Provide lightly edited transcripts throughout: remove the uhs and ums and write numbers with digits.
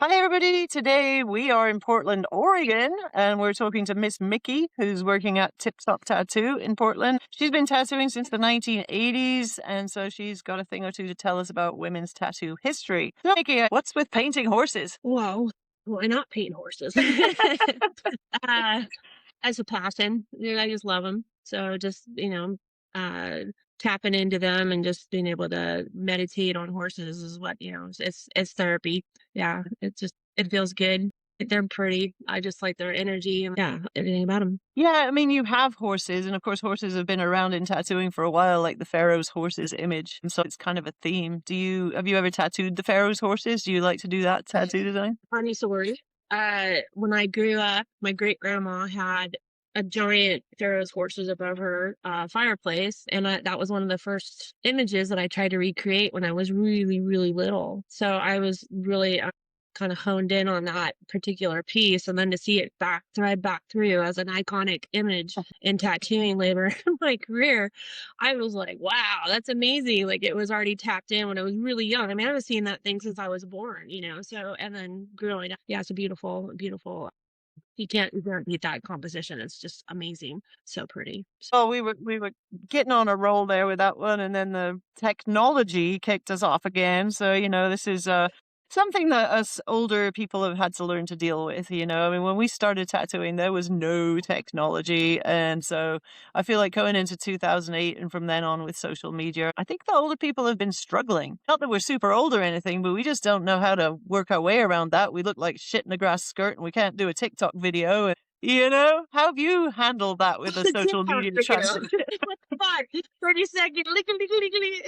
Hi, everybody. Today we are in Portland, Oregon, and we're talking to Miss MIKKI, who's working at Tip Top Tattoo in Portland. She's been tattooing since the 1980s, and so she's got a thing or two to tell us about women's tattoo history. So, MIKKI, what's with painting horses? Well, why not paint horses? uh, as a passion, I just love them. So just uh, tapping into them and just being able to meditate on horses is what it's therapy. Yeah, it feels good. They're pretty. I just like their energy and yeah, everything about them. Yeah, I mean, you have horses, and of course, horses have been around in tattooing for a while, like the Pharaoh's horses image. And so it's kind of a theme. Have you ever tattooed the Pharaoh's horses? Do you like to do that tattoo design? Funny story. When I grew up, my great grandma had a giant Pharaoh's horses above her fireplace, and that was one of the first images that I tried to recreate when I was really, really little. So I was really kind of honed in on that particular piece, and then to see it thread back through as an iconic image in tattooing later in my career, I was like, wow, that's amazing. Like it was already tapped in when I was really young. I mean, I was seeing that thing since I was born. So, and then growing up, yeah, it's a beautiful, beautiful. You can't beat that composition. It's just amazing. So pretty. Oh, we were getting on a roll there with that one, and then the technology kicked us off again. So, this is something that us older people have had to learn to deal with. I mean, when we started tattooing, there was no technology, and so I feel like going into 2008 and from then on with social media, I think the older people have been struggling. Not that we're super old or anything, but we just don't know how to work our way around that. We look like shit in a grass skirt, and we can't do a TikTok video. How have you handled that with the social TikTok media video. transition? What the fuck? 30 second lickety.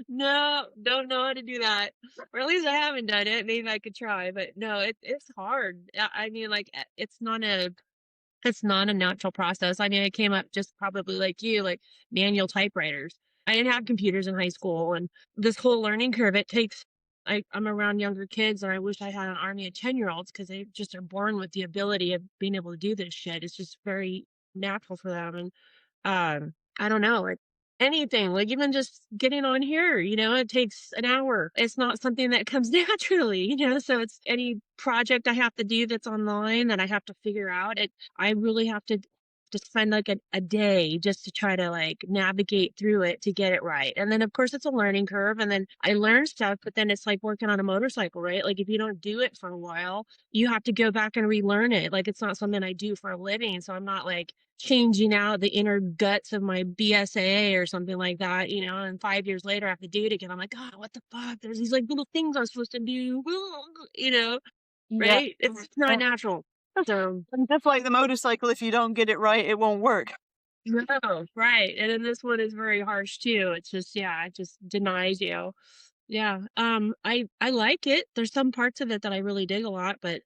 No, don't know how to do that. Or at least I haven't done it. Maybe I could try, but no, it's hard. I mean, like it's not a natural process. I mean, I came up just probably like you, like manual typewriters. I didn't have computers in high school, and this whole learning curve, it takes. I'm around younger kids, and I wish I had an army of 10-year-olds because they just are born with the ability of being able to do this shit. It's just very natural for them, and I don't know, like anything, like even just getting on here, it takes an hour. It's not something that comes naturally. So it's any project I have to do that's online that I have to figure out. I really have to just spend like a day just to try to like navigate through it to get it right. And then of course it's a learning curve and then I learn stuff, but then it's like working on a motorcycle, right? Like if you don't do it for a while, you have to go back and relearn it. Like it's not something I do for a living. So I'm not like changing out the inner guts of my BSAA or something like that. And 5 years later I have to do it again. I'm like, God, what the fuck? There's these like little things I'm supposed to do, you know, Yeah. right? It's not natural. So And just like the motorcycle, if you don't get it right, it won't work. no, right. And then this one is very harsh too. It's just, yeah, it just denies you. Yeah. I like it. There's some parts of it that I really dig a lot, but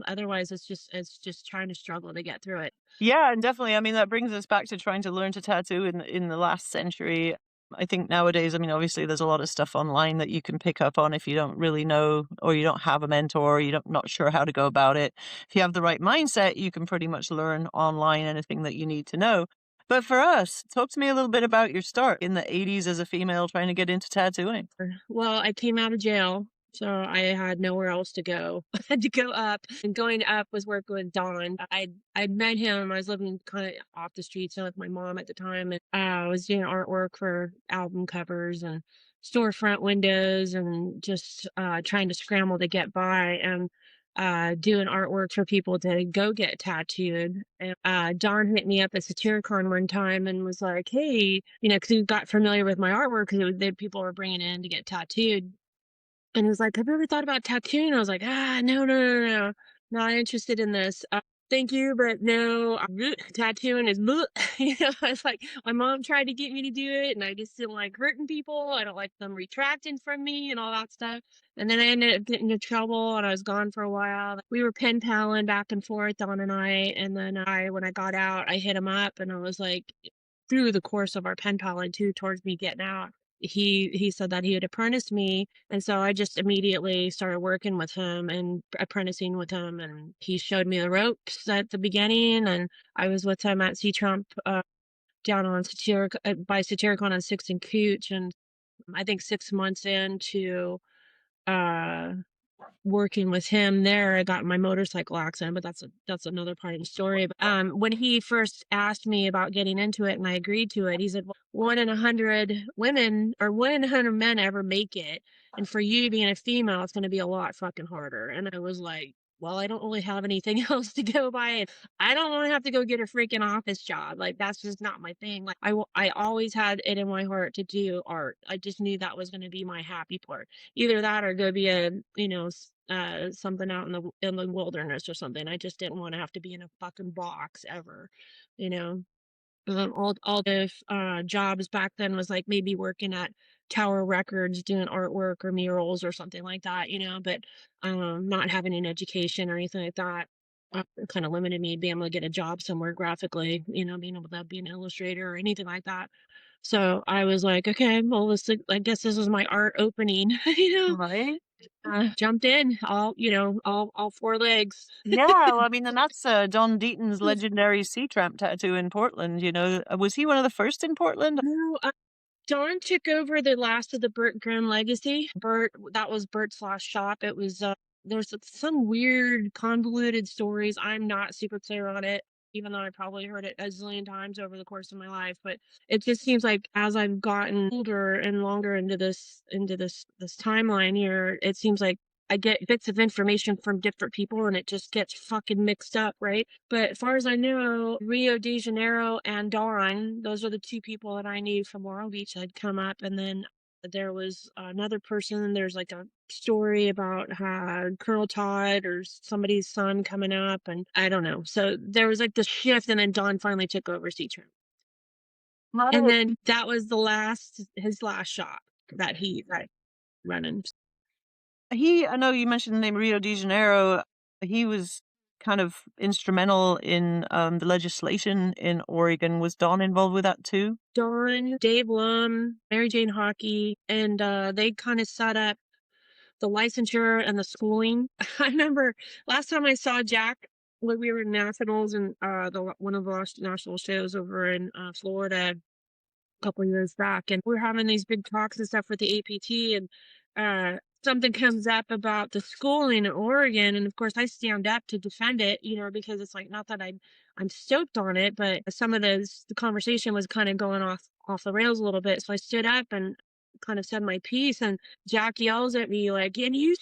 otherwise it's just trying to struggle to get through it. Yeah, and definitely, I mean, that brings us back to trying to learn to tattoo in the last century. I think nowadays, I mean, obviously, there's a lot of stuff online that you can pick up on if you don't really know, or you don't have a mentor, or you're not sure how to go about it. If you have the right mindset, you can pretty much learn online anything that you need to know. But for us, talk to me a little bit about your start in the 80s as a female trying to get into tattooing. Well, I came out of jail, so I had nowhere else to go. I had to go up, and going up was working with Don. I'd met him. I was living kind of off the streets with my mom at the time, and I was doing artwork for album covers and storefront windows, and just trying to scramble to get by. And doing artwork for people to go get tattooed. And Don hit me up at Satyricon one time and was like, "Hey, because he got familiar with my artwork because people were bringing it in to get tattooed." And he was like, "Have you ever thought about tattooing?" I was like, no, no, no, no, not interested in this. Thank you, but no, tattooing is, bleh." I was like, my mom tried to get me to do it, and I just didn't like hurting people. I don't like them retracting from me and all that stuff. And then I ended up getting into trouble, and I was gone for a while. We were pen paling back and forth, Don and I. And then when I got out, I hit him up, and I was like, through the course of our pen paling too, towards me getting out, he said that he would apprentice me, and so I just immediately started working with him and apprenticing with him, and he showed me the ropes at the beginning, and I was with him at C Trump down on by Satyricon on 6th and Cooch, and I think 6 months into uh working with him there, I got in my motorcycle accident, but that's another part of the story. But, when he first asked me about getting into it and I agreed to it, he said, "Well, 1 in 100 women or 1 in 100 men ever make it, and for you being a female, it's gonna be a lot fucking harder." And I was like, "Well, I don't really have anything else to go by, and I don't wanna have to go get a freaking office job, like, that's just not my thing." Like, I always had it in my heart to do art. I just knew that was gonna be my happy part. Either that or go be a, something out in the wilderness or something. I just didn't wanna have to be in a fucking box ever, you know? All the jobs back then was, like, maybe working at Tower Records doing artwork or murals or something like that, but, not having an education or anything like that, kinda limited me being able to get a job somewhere graphically, being able to be an illustrator or anything like that. So, I was like, "Okay, well, I guess this is my art opening," you know? Right? Jumped in, all 4 legs. Yeah, well, I mean, and that's, Don Deaton's legendary sea tramp tattoo in Portland, was he one of the first in Portland? No, Dawn took over the last of the Burt Grimm legacy. That was Burt's last shop. It was, there's some weird convoluted stories. I'm not super clear on it, even though I probably heard it a zillion times over the course of my life. But it just seems like as I've gotten older and longer into this timeline here, it seems like I get bits of information from different people and it just gets fucking mixed up, right? But as far as I know, Rio de Janeiro and Dawn, those are the 2 people that I knew from Laurel Beach that had come up, and then there was another person, there's, like, a story about how Colonel Todd or somebody's son coming up, and I don't know. So, there was, like, this shift, and then Dawn finally took over Seatram. How And did then that was his last shop that he running. I know you mentioned the name Rio de Janeiro. He was kind of instrumental in, the legislation in Oregon. Was Don involved with that too? Dawn, Dave Lum, Mary Jane Hockey, and, they kinda set up the licensure and the schooling. I remember last time I saw Jack when we were in nationals and one of the last national shows over in Florida a couple years back, and we're having these big talks and stuff with the APT, and something comes up about the schooling in Oregon, and of course I stand up to defend it, because it's like not that I'm stoked on it, but some of the conversation was kind of going off the rails a little bit, so I stood up and kind of said my piece, and Jack yells at me like, "And you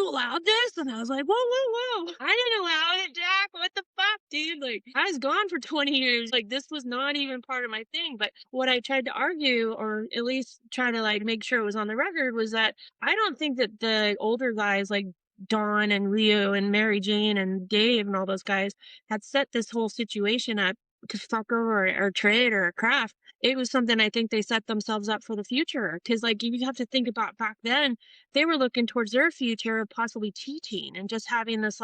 allowed this?" And I was like, "Whoa, whoa, whoa! I didn't allow it, Jack. What the fuck, dude? Like, I was gone for 20 years. Like, this was not even part of my thing." But what I tried to argue, or at least try to like make sure it was on the record, was that I don't think that the older guys like Don and Rio and Mary Jane and Dave and all those guys had set this whole situation up to fuck over or trade or craft. It was something I think they set themselves up for the future. Cause like you have to think about back then, they were looking towards their future of possibly teaching and just having this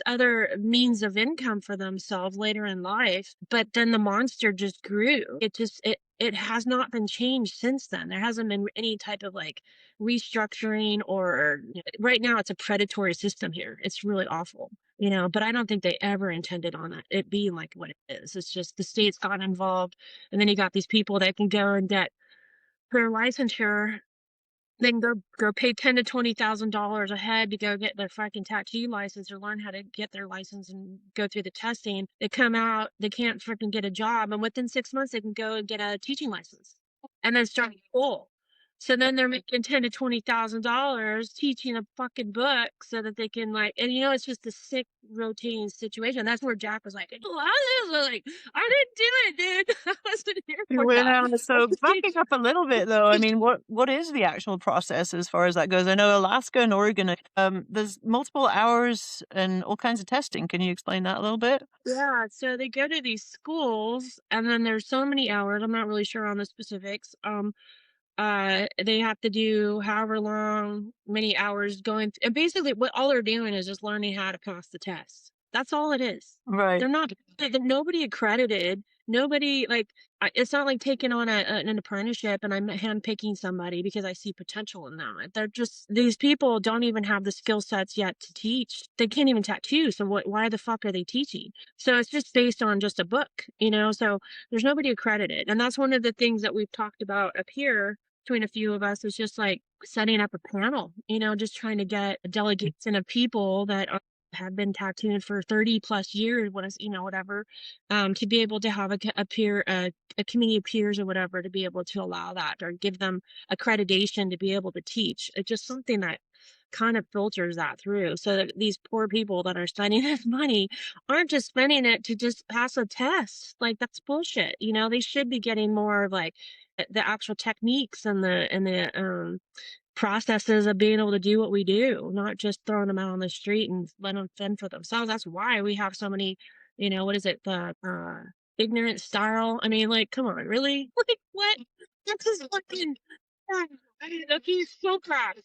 other means of income for themselves later in life. But then the monster just grew. It has not been changed since then. There hasn't been any type of like restructuring or right now it's a predatory system here. It's really awful. But I don't think they ever intended on it being like what it is. It's just the states got involved, and then you got these people that can go and get their licensure, then go pay $10,000 to $20,000 a head to go get their fucking tattoo license or learn how to get their license and go through the testing. They come out, they can't freaking get a job, and within 6 months they can go and get a teaching license and then start school. So then they're making $10,000 to $20,000 teaching a fucking book so that they can like, and it's just a sick rotating situation. That's where Jack was like, "Oh, I was like, I didn't do it, dude. I wasn't here for that." Well, so backing up a little bit though, I mean, what is the actual process as far as that goes? I know Alaska and Oregon, there's multiple hours and all kinds of testing. Can you explain that a little bit? Yeah, so they go to these schools and then there's so many hours. I'm not really sure on the specifics. They have to do however long, many hours and basically what all they're doing is just learning how to pass the test. That's all it is. Right. They're not nobody accredited. Nobody like it's not like taking on an apprenticeship and I'm handpicking somebody because I see potential in them. They're just these people don't even have the skill sets yet to teach. They can't even tattoo. So why the fuck are they teaching? So it's just based on just a book. So there's nobody accredited. And that's one of the things that we've talked about up here between a few of us is just like setting up a panel, just trying to get a delegation of people that have been tattooing for 30 plus years, what is, whatever, to be able to have a peer, a community of peers or whatever, to be able to allow that or give them accreditation to be able to teach. It's just something that kind of filters that through so that these poor people that are spending this money aren't just spending it to just pass a test. Like that's bullshit. They should be getting more of like the actual techniques and the processes of being able to do what we do, not just throwing them out on the street and letting them fend for themselves. That's why we have so many, what is it, the ignorant style. I mean, like, come on, really? Like, what? That's just fucking. Okay, folk rock.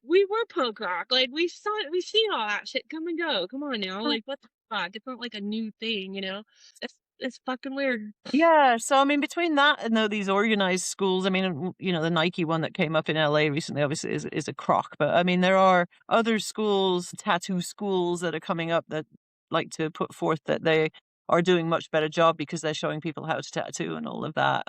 We were punk rock. Like we've seen all that shit come and go. Come on now, like what the fuck? It's not like a new thing, It's fucking weird. Yeah, so I mean, between that and though these organized schools, I mean, the Nike one that came up in LA recently, obviously, is a crock. But I mean, there are other schools, tattoo schools, that are coming up that like to put forth that they are doing much better job because they're showing people how to tattoo and all of that.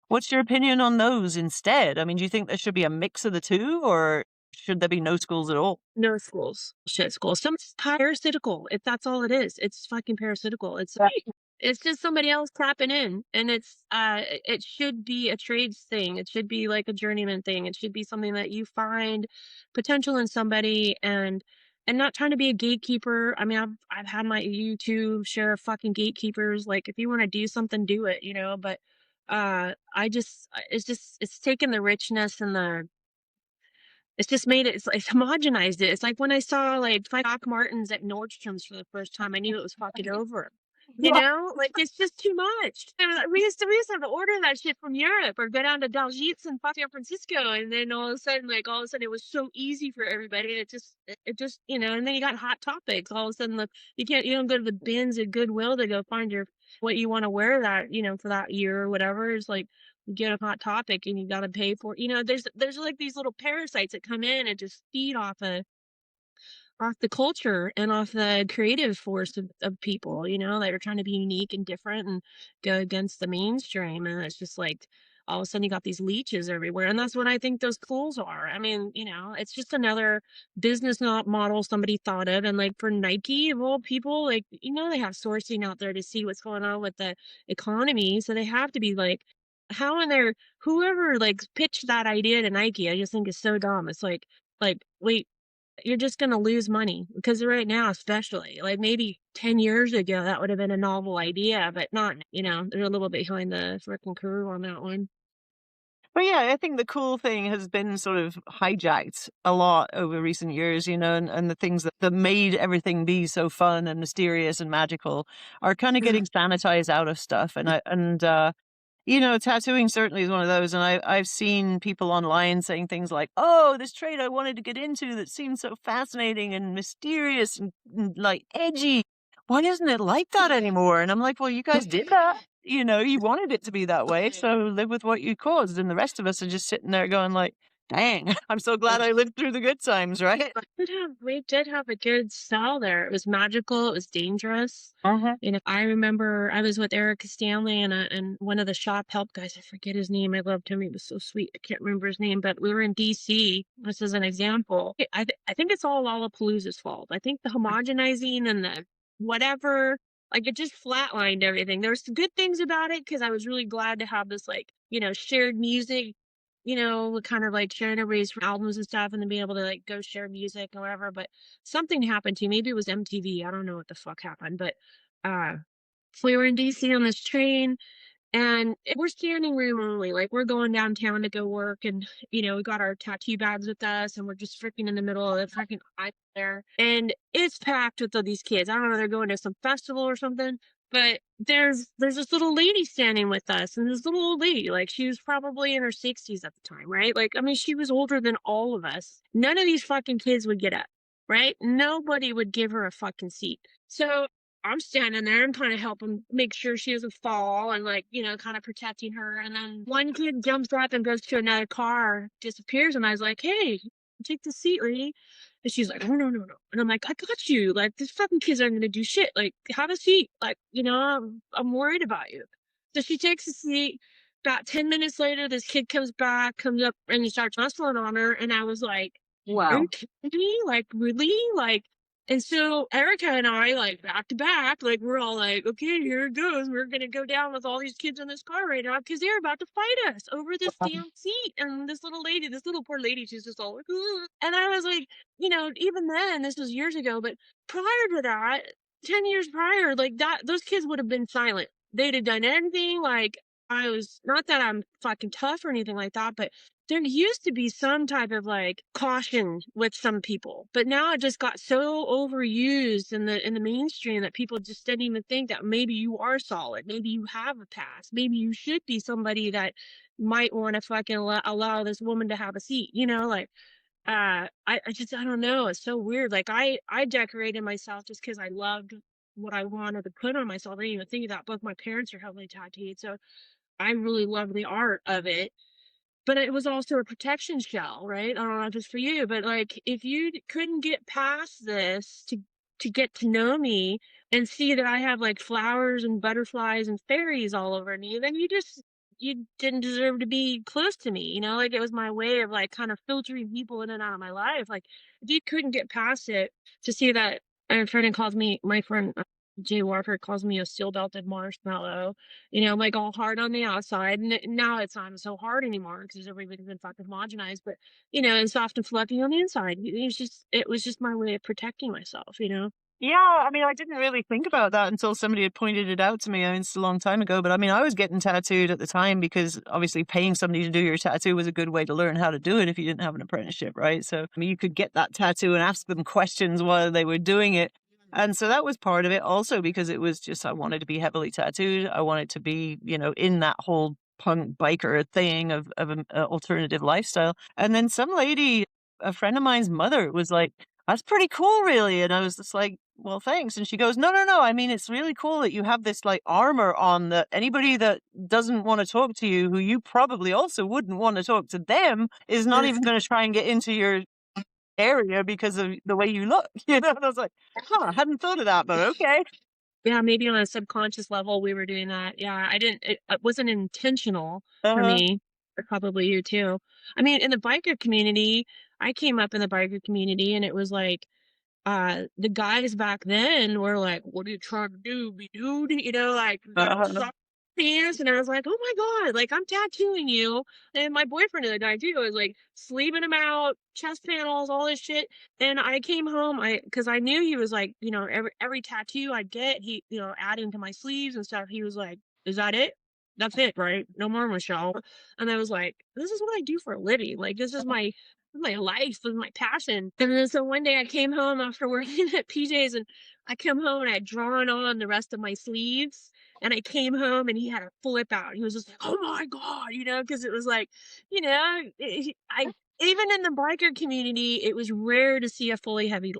What's your opinion on those instead? I mean, do you think there should be a mix of the two, or should there be no schools at all? No schools. Shit schools. Some parasitical. If that's all it is. It's fucking parasitical. It's just somebody else tapping in. And it should be a trades thing. It should be like a journeyman thing. It should be something that you find potential in somebody and not trying to be a gatekeeper. I mean, I've had my YouTube share of fucking gatekeepers. Like if you want to do something, do it, but it's taken the richness and the it's just made it it's homogenized it. It's like when I saw, like, Doc Martens at Nordstrom's for the first time, I knew it was fucking over. Like, it's just too much. And, we used to have to order that shit from Europe or go down to Dalgits in fucking San Francisco, and then all of a sudden, it was so easy for everybody, and it just and then you got Hot Topics. All of a sudden, you don't go to the bins at Goodwill to go find your what you wanna wear that, for that year or whatever. It's like get a Hot Topic and you gotta pay for there's like these little parasites that come in and just feed off the culture and off the creative force of people, that are trying to be unique and different and go against the mainstream. And it's just like all of a sudden you got these leeches everywhere. And that's what I think those schools are. I mean, it's just another business not model somebody thought of. And like for Nike of all people, like, they have sourcing out there to see what's going on with the economy. So they have to be like, how in there, whoever like pitched that idea to Nike, I just think is so dumb. It's like, wait, you're just gonna lose money because right now, especially, like maybe 10 years ago, that would have been a novel idea, but not, they're a little behind the freaking curve on that one. But yeah, I think the cool thing has been sort of hijacked a lot over recent years, and the things that made everything be so fun and mysterious and magical are kind of getting sanitized out of stuff. Tattooing certainly is one of those, and I've seen people online saying things like, "Oh, this trade I wanted to get into that seems so fascinating and mysterious and like edgy. Why isn't it like that anymore?" And I'm like, "Well, you guys did that. You wanted it to be that way, so live with what you caused." And the rest of us are just sitting there going like, "Dang, I'm so glad I lived through the good times, right?" We did have a good style there. It was magical. It was dangerous. Uh-huh. I remember I was with Eric Stanley and one of the shop help guys. I forget his name. I loved him. He was so sweet. I can't remember his name, but we were in DC. This is an example. I think it's all Lollapalooza's fault. I think the homogenizing and the whatever, like it just flatlined everything. There was some good things about it because I was really glad to have this like, shared music, kind of like sharing everybody's albums and stuff and then being able to like go share music or whatever. But something happened to maybe it was MTV. I don't know what the fuck happened, but uh we were in DC on this train and we're standing room only. Like we're going downtown to go work and we got our tattoo bags with us and we're just freaking in the middle of the freaking aisle there. And it's packed with all these kids. I don't know, they're going to some festival or something. But there's this little lady standing with us, and this little old lady, like she was probably in her 60s at the time, right? Like, I mean, she was older than all of us. None of these fucking kids would get up, right? Nobody would give her a fucking seat. So I'm standing there, I'm kind of helping make sure she doesn't fall and like, kind of protecting her. And then one kid jumps up and goes to another car, disappears, and I was like, "Hey, take the seat, lady." And she's like, "Oh, no, no, no." And I'm like, "I got you. Like, these fucking kids aren't gonna do shit. Like, have a seat. Like, I'm worried about you." So she takes a seat, about 10 minutes later, this kid comes up and he starts wrestling on her. And I was like, are you Wow. kidding me? Like, really? Like, and so Erica and I, like, back to back, like, we're all like, okay, here it goes. We're going to go down with all these kids in this car right now because they're about to fight us over this damn seat. And this little lady, this little poor lady, she's just all like, "Ugh." And I was like, even then, this was years ago, but prior to that, 10 years prior, like that, those kids would have been silent. They'd have done anything. Like, I was not that I'm fucking tough or anything like that, but there used to be some type of like caution with some people, but now it just got so overused in the mainstream that people just didn't even think that maybe you are solid, maybe you have a past, maybe you should be somebody that might want to fucking allow this woman to have a seat, like I don't know, it's so weird. Like I decorated myself just because I loved what I wanted to put on myself. I didn't even think of that. Both my parents are heavily tattooed, so I really love the art of it, but it was also a protection shell, right? I don't know if it's for you, but like if you couldn't get past this to get to know me and see that I have like flowers and butterflies and fairies all over me, then you didn't deserve to be close to me, like it was my way of like kind of filtering people in and out of my life. Like if you couldn't get past it to see that my friend Jay Warford calls me a steel belted marshmallow, like all hard on the outside. And now it's not so hard anymore because everybody's been fucking homogenized, but and soft and fluffy on the inside. It was just my way of protecting myself. Yeah, I mean, I didn't really think about that until somebody had pointed it out to me. I mean, it's a long time ago, but I mean, I was getting tattooed at the time because obviously paying somebody to do your tattoo was a good way to learn how to do it if you didn't have an apprenticeship, right? So, I mean, you could get that tattoo and ask them questions while they were doing it. And so that was part of it also because it was just, I wanted to be heavily tattooed. I wanted to be, in that whole punk biker thing of an alternative lifestyle. And then some lady, a friend of mine's mother was like, that's pretty cool, really. And I was just like, well, thanks. And she goes, no, no, no. I mean, it's really cool that you have this like armor on that anybody that doesn't want to talk to you, who you probably also wouldn't want to talk to them, is not even going to try and get into your area because of the way you look. And I was like, huh, I hadn't thought of that, but okay. Yeah, maybe on a subconscious level we were doing that. Yeah, it wasn't intentional for Uh-huh. me, or probably you too. I mean, in the biker community, I came up in the biker community and it was like the guys back then were like, "What are you trying to do, me dude?" Like Uh-huh. soft pants, and I was like, "Oh my god!" Like I'm tattooing you, and my boyfriend at the time too was like sleeving him out, chest panels, all this shit. And I came home, because I knew he was like, every tattoo I get, he, adding to my sleeves and stuff. He was like, "Is that it? That's it, right? No more, Michelle." And I was like, "This is what I do for a living. Like this is my life, was my passion." And then so one day I came home after working at PJ's and I come home and I had drawn on the rest of my sleeves. And I came home and he had a flip out. He was just like, "Oh my God," because it was like, I even in the biker community, it was rare to see a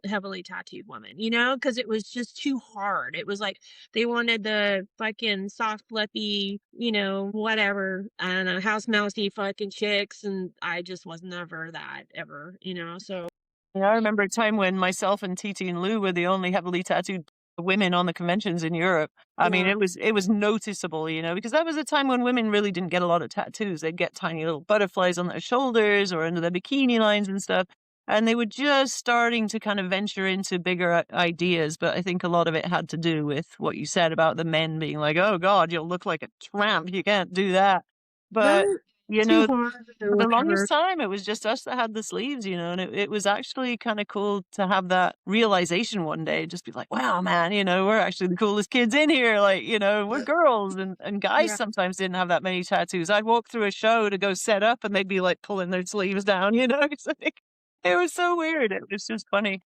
heavily tattooed woman, because it was just too hard. It was like they wanted the fucking soft, fluffy, whatever, and house mousy fucking chicks, and I just was never that ever. So Yeah, I remember a time when myself and Titi and Lou were the only heavily tattooed women on the conventions in Europe. I mean, yeah, it was noticeable, because that was a time when women really didn't get a lot of tattoos. They'd get tiny little butterflies on their shoulders or under their bikini lines and stuff. And they were just starting to kind of venture into bigger ideas. But I think a lot of it had to do with what you said about the men being like, oh God, you'll look like a tramp. You can't do that. But, right, you too know, hard or for the longest whatever. time, it was just us that had the sleeves, and it was actually kind of cool to have that realization one day, just be like, wow, man, we're actually the coolest kids in here. Like, we're girls and guys Yeah. sometimes didn't have that many tattoos. I'd walk through a show to go set up and they'd be like pulling their sleeves down, It's like, it was so weird. It was just funny.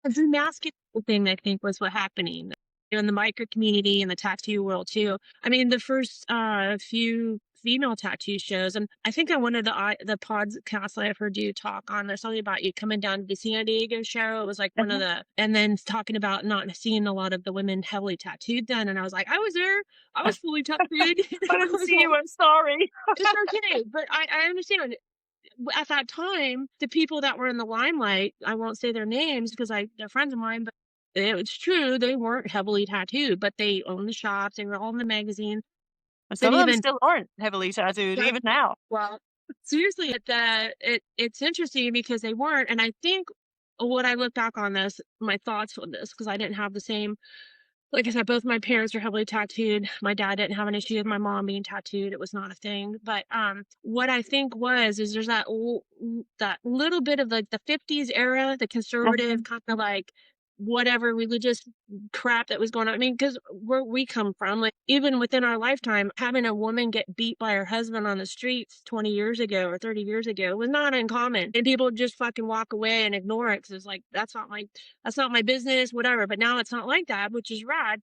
The masculine thing, I think, was what happening in the micro community and the tattoo world too. I mean, the first few female tattoo shows, and I think on one of the podcasts I've heard you talk on, there's something about you coming down to the San Diego show. It was like one of the, and then talking about not seeing a lot of the women heavily tattooed then, and I was like, I was there, I was fully tattooed. I I didn't was see you. like, I'm sorry. it's okay, but I understand at that time, the people that were in the limelight, I won't say their names because they're friends of mine, but it's true, they weren't heavily tattooed, but they owned the shops, they were all in the magazine. Some And of them even still aren't heavily tattooed yeah, even now. well, seriously, it's interesting because they weren't, and I think what I look back on this, my thoughts on this, because I didn't have the same like I said, both my parents are heavily tattooed. My dad didn't have an issue with my mom being tattooed. It was not a thing. But what I think is there's that little bit of like the 50's era, the conservative Mhm. kind of like whatever religious crap that was going on. I mean, because where we come from, like even within our lifetime, having a woman get beat by her husband on the streets 20 years ago or 30 years ago was not uncommon. And people just fucking walk away and ignore it because it's like, that's not my business, whatever. But now it's not like that, which is rad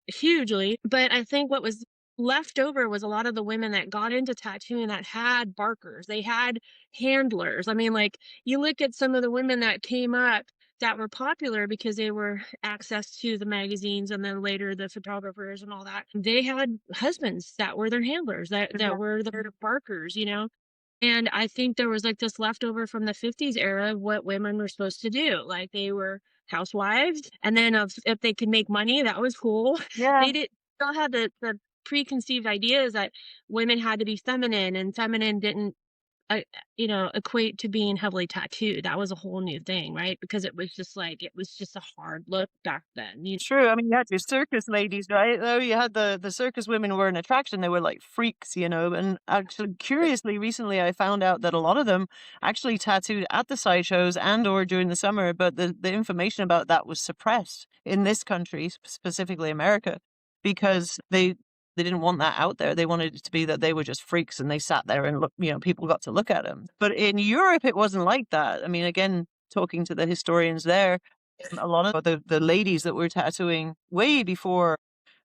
hugely. But I think what was left over was a lot of the women that got into tattooing that had barkers. They had handlers. I mean, like you look at some of the women that came up that were popular because they were access to the magazines and then later the photographers and all that. They had husbands that were their handlers, that Yeah. were their barkers, you know? And I think there was, like, this leftover from the 50's era of what women were supposed to do, like, they were housewives, and then if they could make money, that was cool. Yeah. They did still had the preconceived ideas that women had to be feminine, and feminine didn't, uh, equate to being heavily tattooed. That was a whole new thing, right? Because it was just a hard look back then, True. I mean, you had your circus ladies, right? Though you had the circus women were an attraction. They were like freaks, you know. And actually, curiously, recently I found out that a lot of them actually tattooed at the sideshows and or during the summer, but the information about that was suppressed in this country, specifically America, because they didn't want that out there. They wanted it to be that they were just freaks and they sat there and look, you know, people got to look at them. But in Europe, it wasn't like that. I mean, again, talking to the historians there, a lot of the ladies that were tattooing way before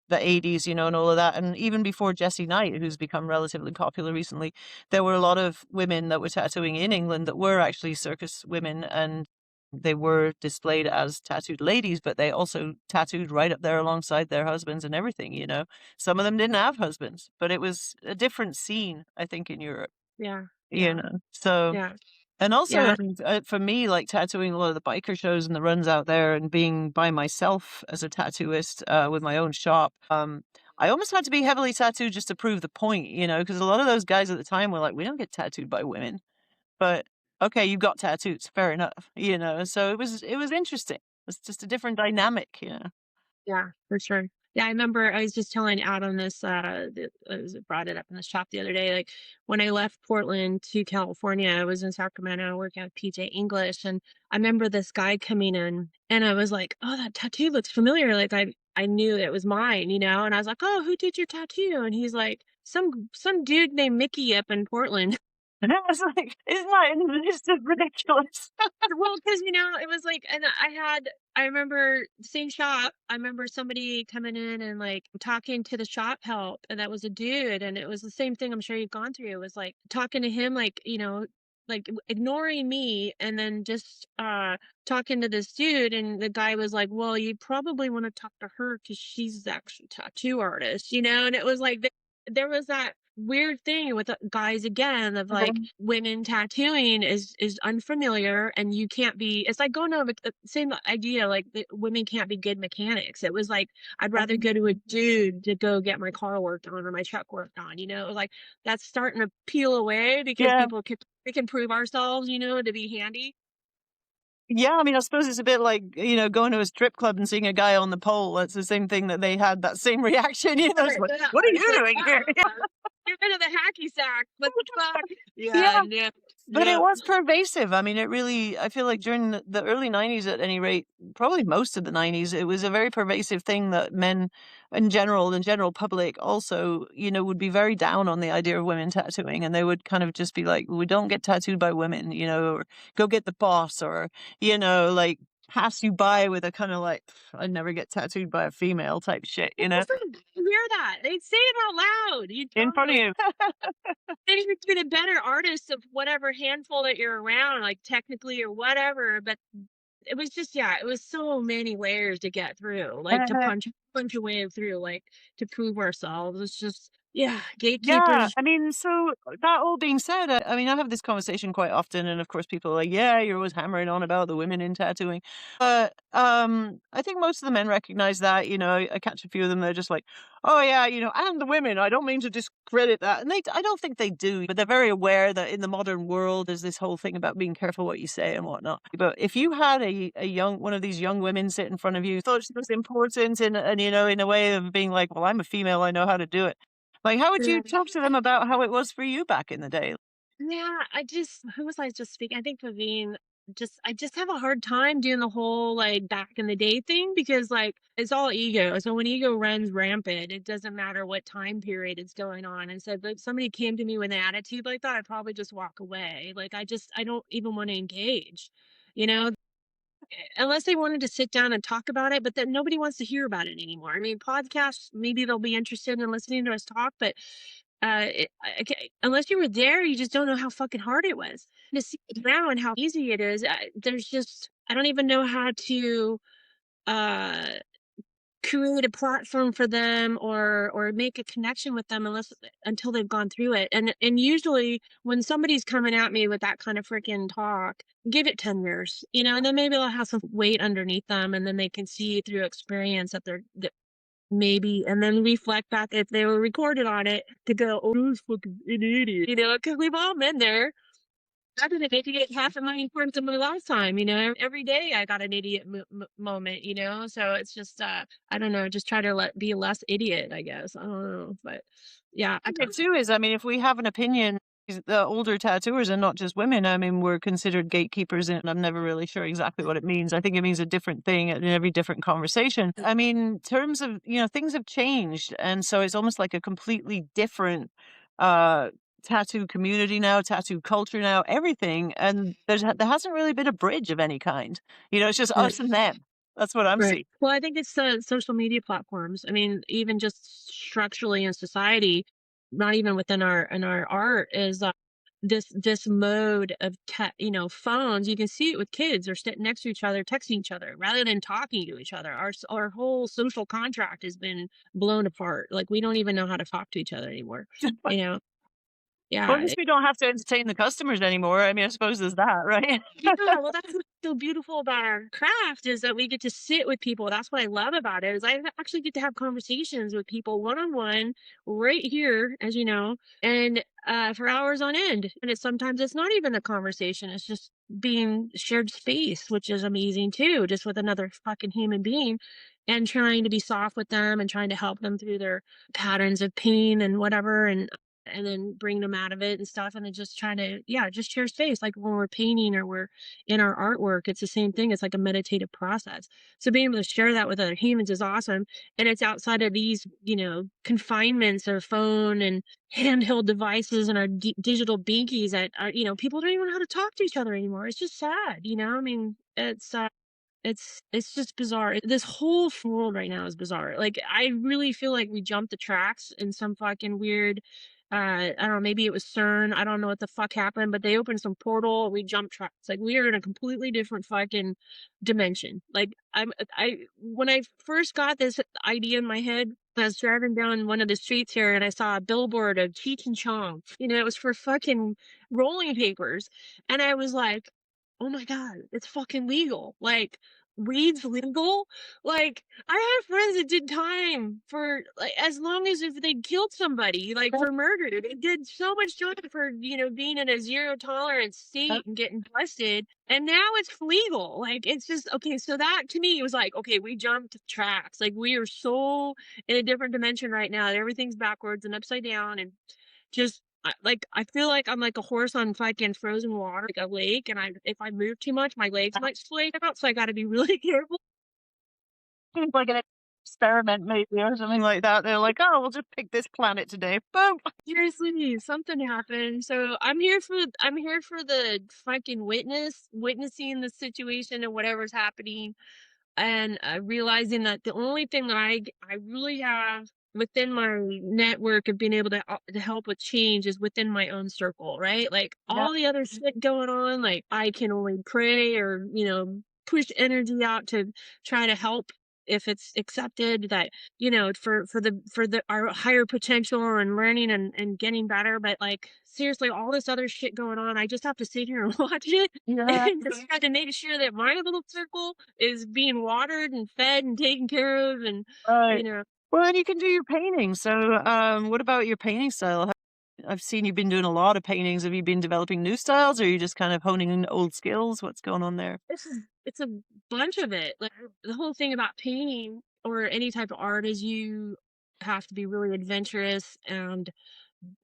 the 80's, you know, and all of that, and even before Jessie Knight, who's become relatively popular recently, there were a lot of women that were tattooing in England that were actually circus women, and they were displayed as tattooed ladies, but they also tattooed right up there alongside their husbands and everything, you know. Some of them didn't have husbands, but it was a different scene, I think, in Europe, Yeah, you yeah, know. So yeah, and also, I yeah, mean, for me, like tattooing a lot of the biker shows and the runs out there and being by myself as a tattooist with my own shop, I almost had to be heavily tattooed just to prove the point, you know, because a lot of those guys at the time were like, we don't get tattooed by women, but okay, you got tattoos, fair enough, you know. So it was interesting. It's just a different dynamic, you know. yeah, for sure. Yeah, I remember I was just telling Adam this, I brought it up in the shop the other day, like, when I left Portland to California, I was in Sacramento working at PJ English, and I remember this guy coming in, and I was like, "Oh, that tattoo looks familiar," like, I knew it was mine, you know, and I was like, "Oh, who did your tattoo?" And he's like, Some dude named Mickey up in Portland." And I was like, isn't that just ridiculous? Well, because it was like and I remember same shop, I remember somebody coming in and, like, talking to the shop help, and that was a dude, and it was the same thing I'm sure you've gone through. It was, like, talking to him, like, like, ignoring me and then just, talking to this dude, and the guy was like, "Well, you probably wanna talk to her because she's the actual tattoo artist," you know, and it was like there was that weird thing with, guys again of, like, Mhm. women tattooing is unfamiliar and you can't be it's like going to a same idea, like, the women can't be good mechanics. It was like, I'd rather go to a dude to go get my car worked on or my truck worked on, It was like, that's starting to peel away because Yeah. we can prove ourselves, to be handy. Yeah, I mean, I suppose it's a bit like, you know, going to a strip club and seeing a guy on the pole. That's the same thing that they had that same reaction, you know, it's Right, like, yeah, "What are it's you like, doing here?" Yeah. get rid of the hacky sack. What the fuck? Yeah. Yeah, yeah, But it yeah. was pervasive. I mean, it really I feel like during the early '90's at any rate, probably most of the '90's, it was a very pervasive thing that men in general, the general public also, you know, would be very down on the idea of women tattooing, and they would kind of just be like, "We don't get tattooed by women," you know, or "Go get the boss," or, you know, like, pass you by with a kinda like, "I'd never get tattooed by a female" type shit, you know? People hear that. They say it out loud. You In front of totally you. then you're be the better artist of whatever handful that you're around, like, technically or whatever, but it was just yeah, it was so many layers to get through, like, to punch your way through, like, to prove ourselves. It's just Yeah, Yeah, gatekeepers. I mean, so that all being said, I mean, I have this conversation quite often, and of course, people are like, "Yeah, you're always hammering on about the women in tattooing," but I think most of the men recognize that. You know, I catch a few of them; they're just like, "Oh yeah, you know, and the women. I don't mean to discredit that," and I don't think they do, but they're very aware that in the modern world, there's this whole thing about being careful what you say and whatnot. But if you had a young one of these young women sit in front of you, thought she was important, and you know, in a way of being like, "Well, I'm a female, I know how to do it." Like, how would you talk to them about how it was for you back in the day? Yeah, I just who was I just speaking? I think Praveen. Just I just have a hard time doing the whole like back in the day thing because like it's all ego. So when ego runs rampant, it doesn't matter what time period it's going on. And so if somebody came to me with an attitude like that, I'd probably just walk away. Like I don't even want to engage, you know, unless they wanted to sit down and talk about it, but then nobody wants to hear about it anymore. I mean, podcasts, maybe they'll be interested in listening to us talk, but unless you were there, you just don't know how fucking hard it was. To see it now and how easy it is, there's just, I don't even know how to uh, create a platform for them or make a connection with them unless until they've gone through it. And usually when somebody's coming at me with that kind of freaking talk, give it 10 years, you know, and then maybe they'll have some weight underneath them and then they can see through experience that that maybe and then reflect back if they were recorded on it to go, oh, who's fucking an idiot, you know, because we've all been there. I didn't get to get half a million times in my lifetime, you know. Every day I got an idiot moment, you know. So it's just, I don't know, just try to be less idiot, I guess. I don't know, but yeah, I It too is, I mean, if we have an opinion, the older tattooers and not just women, I mean, we're considered gatekeepers, and I'm never really sure exactly what it means. I think it means a different thing in every different conversation. I mean, in terms of, you know, things have changed, and so it's almost like a completely different uh tattoo community now, tattoo culture now, everything, and there hasn't really been a bridge of any kind. You know, it's just right. us and them. That's what I'm Right. seeing. Well, I think it's the social media platforms. I mean, even just structurally in society, not even within our in our art, is this mode of you know, phones. You can see it with kids. They're sitting next to each other, texting each other rather than talking to each other. Our whole social contract has been blown apart. Like we don't even know how to talk to each other anymore. You know? Well, at Yeah. least we don't have to entertain the customers anymore. I mean, I suppose there's that, right? Yeah, well, that's what's so beautiful about our craft is that we get to sit with people. That's what I love about it is I actually get to have conversations with people one on one right here, as you know, and for hours on end. And sometimes it's not even a conversation; it's just being shared space, which is amazing too, just with another fucking human being, and trying to be soft with them and trying to help them through their patterns of pain and whatever, and then bring them out of it and stuff and then just trying to yeah just share space like when we're painting or we're in our artwork it's the same thing it's like a meditative process so being able to share that with other humans is awesome and it's outside of these you know confinements of phone and handheld devices and our digital binkies that are you know people don't even know how to talk to each other anymore it's just sad you know I mean it's just bizarre. This whole world right now is bizarre. Like, I really feel like we jumped the tracks in some fucking weird, I don't know, maybe it was CERN. I don't know what the fuck happened, but they opened some portal. We jumped tracks. Like, we are in a completely different fucking dimension. Like, when I first got this idea in my head, I was driving down one of the streets here and I saw a billboard of Cheech and Chong. You know, it was for fucking rolling papers. And I was like, oh my God, it's fucking legal. Like, weed's legal? Like, I have friends that did time for like as long as if they killed somebody, like for murder. They did so much time for, you know, being in a zero tolerance state and getting busted. And now it's legal. Like it's just okay. So that to me was like, okay, we jumped tracks. Like we are so in a different dimension right now. That everything's backwards and upside down and just I feel like I'm like a horse on fucking frozen water, like a lake, and if I move too much, my legs might splay out, so I gotta be really careful. Seems like an experiment maybe or something like that. They're like, "Oh, we'll just pick this planet today." Boom. Seriously, something happened. So I'm here for the fucking witnessing the situation and whatever's happening. And realizing that the only thing that I really have within my network of being able to help with change is within my own circle, right? Like Yeah. all the other shit going on, like I can only pray or you know push energy out to try to help. if it's accepted that, you know, for the our higher potential and learning and getting better, but, like, seriously, all this other shit going on, I just have to sit here and watch it Yeah, and just try to make sure that my little circle is being watered and fed and taken care of and, you right. know. Well, and you can do your painting. So, what about your painting style? I've seen you've been doing a lot of paintings. Have you been developing new styles, or are you just kind of honing in old skills? What's going on there? It's a bunch of it. Like, the whole thing about painting or any type of art is you have to be really adventurous and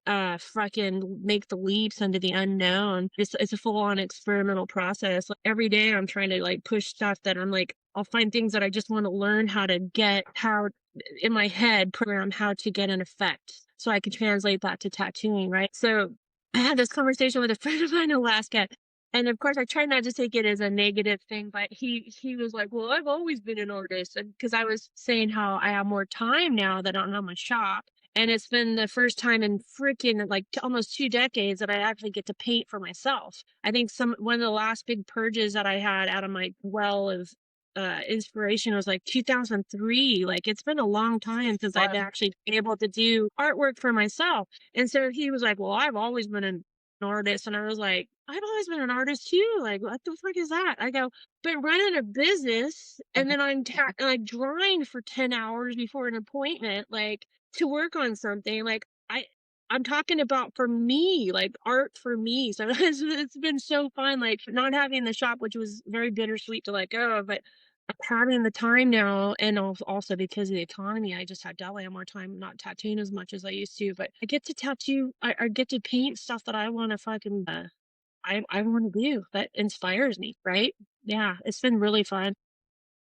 fucking make the leaps into the unknown. It's a full-on experimental process. Like, every day I'm trying to, like, push stuff that I'm like, I'll find things that I just wanna learn how in my head, program how to get an effect so I can translate that to tattooing, right? So, I had this conversation with a friend of mine in Alaska, and of course, I try not to take it as a negative thing, but he was like, "Well, I've always been an artist," and because I was saying how I have more time now that I don't have my shop, and it's been the first time in freaking, like, almost 2 decades that I actually get to paint for myself. I think some one of the last big purges that I had out of my well of, inspiration was, like, 2003. Like, it's been a long time since I've actually been able to do artwork for myself, and so he was like, "Well, I've always been an artist," and I was like, "I've always been an artist too, like, what the fuck is that?" I go, "But running a business, and then like, drawing for 10 hours before an appointment, like, to work on something, like, I'm talking about for me, like, art for me." So it's been so fun, like, not having the shop, which was very bittersweet to let go of, but having the time now, and also because of the economy, I just have definitely have more time not tattooing as much as I used to, but I get to tattoo I get to paint stuff that I wanna fucking, I wanna do, that inspires me, right? Yeah, it's been really fun.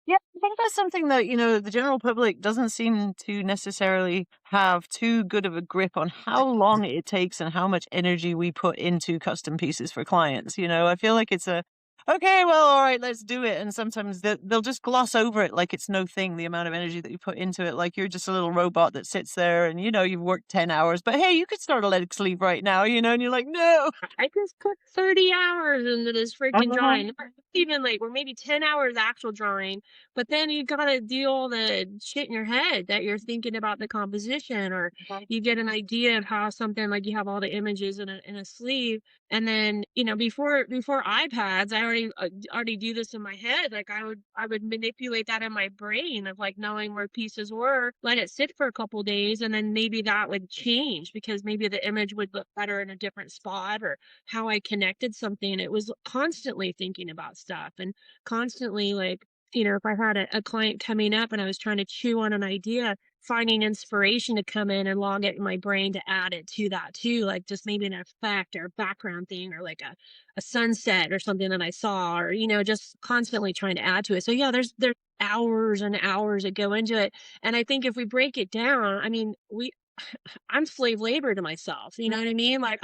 Yeah, I think that's something that, the general public doesn't seem to necessarily have too good of a grip on how long it takes and how much energy we put into custom pieces for clients. I feel like it's okay, well, all right, let's do it. And sometimes they'll just gloss over it like it's no thing, the amount of energy that you put into it. Like you're just a little robot that sits there and, you've worked 10 hours, but hey, you could start a leg sleeve right now, and you're like, no. I just put 30 hours into this freaking drawing. Not even like, or maybe 10 hours actual drawing, but then you gotta do all the shit in your head that you're thinking about the composition, or you get an idea of how something, like, you have all the images in a sleeve, and then, before iPads, I already do this in my head. Like, I would manipulate that in my brain of, like, knowing where pieces were, let it sit for a couple days, and then maybe that would change because maybe the image would look better in a different spot, or how I connected something. It was constantly thinking about stuff and constantly, like, if I had a client coming up and I was trying to chew on an idea, finding inspiration to come in and log it in my brain to add it to that too, like just maybe an effect or a background thing, or like a sunset or something that I saw, or, just constantly trying to add to it. So yeah, there's hours and hours that go into it. And I think if we break it down, I mean, I'm slave labor to myself, you know what I mean? Like,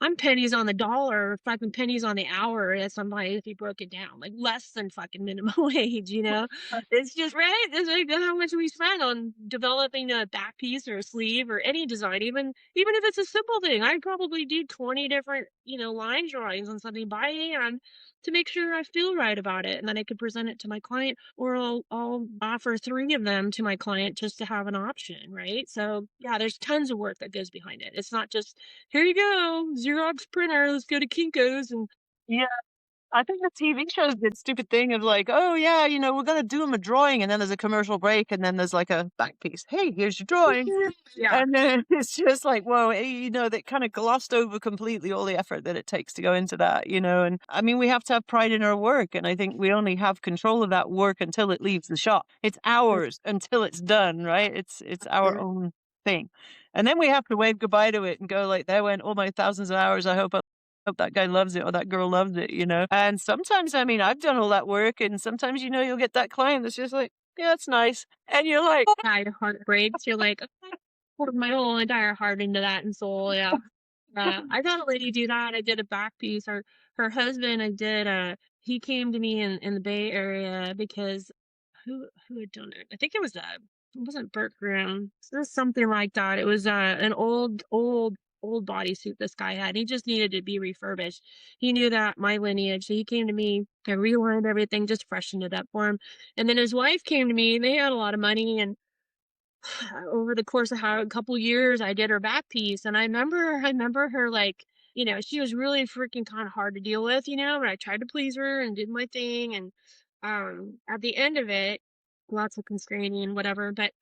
I'm pennies on the dollar, fucking pennies on the hour as somebody, if you broke it down, like less than fucking minimum wage, you know? It's just right. It's like how much we spend on developing a back piece or a sleeve or any design, even if it's a simple thing. I'd probably do 20 different, line drawings on something by hand to make sure I feel right about it, and then I could present it to my client, or I'll offer 3 of them to my client just to have an option, right? So, yeah, there's tons of work that goes behind it. It's not just, "Here you go, Xerox printer, let's go to Kinko's," and Yeah. I think the TV shows did stupid thing of like, "Oh, yeah, we're gonna do them a drawing," and then there's a commercial break, and then there's, like, a back piece. "Hey, here's your drawing." yeah. And then it's just like, whoa, they kinda glossed over completely all the effort that it takes to go into that, and, I mean, we have to have pride in our work, and I think we only have control of that work until it leaves the shop. It's ours until it's done, right? It's our own thing. And then we have to wave goodbye to it and go like, "There went all my thousands of hours. I hope that guy loves it or that girl loves it?" And sometimes, I mean, I've done all that work, and sometimes, you'll get that client that's just like, "Yeah, it's nice." And you're like, Yeah, your heart breaks. You're like, "Okay, poured my whole entire heart into that and soul," yeah. I got a lady do that. I did a back piece. Her husband, I did, he came to me in the Bay Area because who had done it? I think it wasn't Burt Graham. It was something like that. It was, an old old bodysuit this guy had. He just needed to be refurbished. He knew that my lineage, so he came to me. I relined everything, just freshened it up for him. And then his wife came to me, and they had a lot of money, and over the course of how a couple years, I did her back piece, and I remember her, like, she was really freaking kinda hard to deal with, but I tried to please her and did my thing, and, at the end of it, lots of constraining and whatever, but,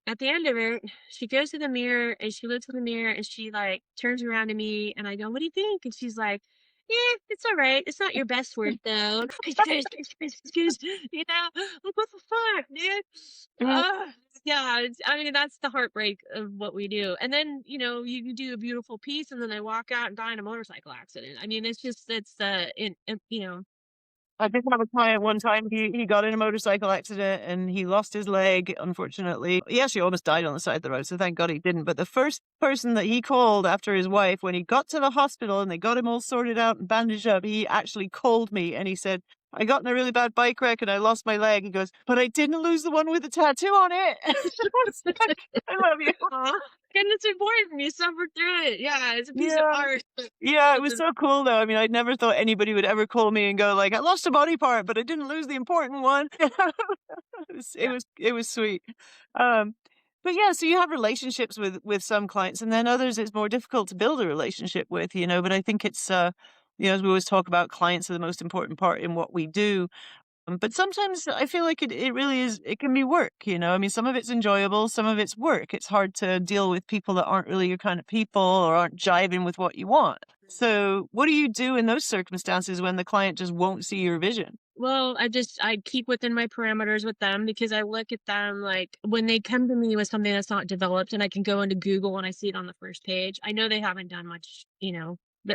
at the end of it, she goes to the mirror and she looks in the mirror and she like turns around to me and I go, "What do you think?" And she's like, "Yeah, it's all right. It's not your best work though." Like what the fuck, dude? Mm. Yeah, I mean that's the heartbreak of what we do. And then you do a beautiful piece and then they walk out and die in a motorcycle accident. I mean, it's I did have a client one time, he got in a motorcycle accident and he lost his leg, unfortunately. He actually almost died on the side of the road, so thank God he didn't. But the first person that he called after his wife, when he got to the hospital and they got him all sorted out and bandaged up, he actually called me and he said, "I got in a really bad bike wreck and I lost my leg." He goes, "But I didn't lose the one with the tattoo on it." I was like, "I love you." aw, and it's important. You suffer through it. Yeah, it's a piece of Yeah. art. Yeah, it It's was a so cool though. I mean, I'd never thought anybody would ever call me and go like, "I lost a body part, but I didn't lose the important one." yeah. It was sweet. Um, but yeah, so you have relationships with some clients, and then others it's more difficult to build a relationship with, you know. But I think it's as we always talk about, clients are the most important part in what we do. But sometimes I feel like it really is, it can be work, you know? I mean, some of it's enjoyable, some of it's work. It's hard to deal with people that aren't really your kind of people or aren't jiving with what you want. So, what do you do in those circumstances when the client just won't see your vision? Well, I keep within my parameters with them because I look at them like when they come to me with something that's not developed and I can go into Google and I see it on the first page. I know they haven't done much,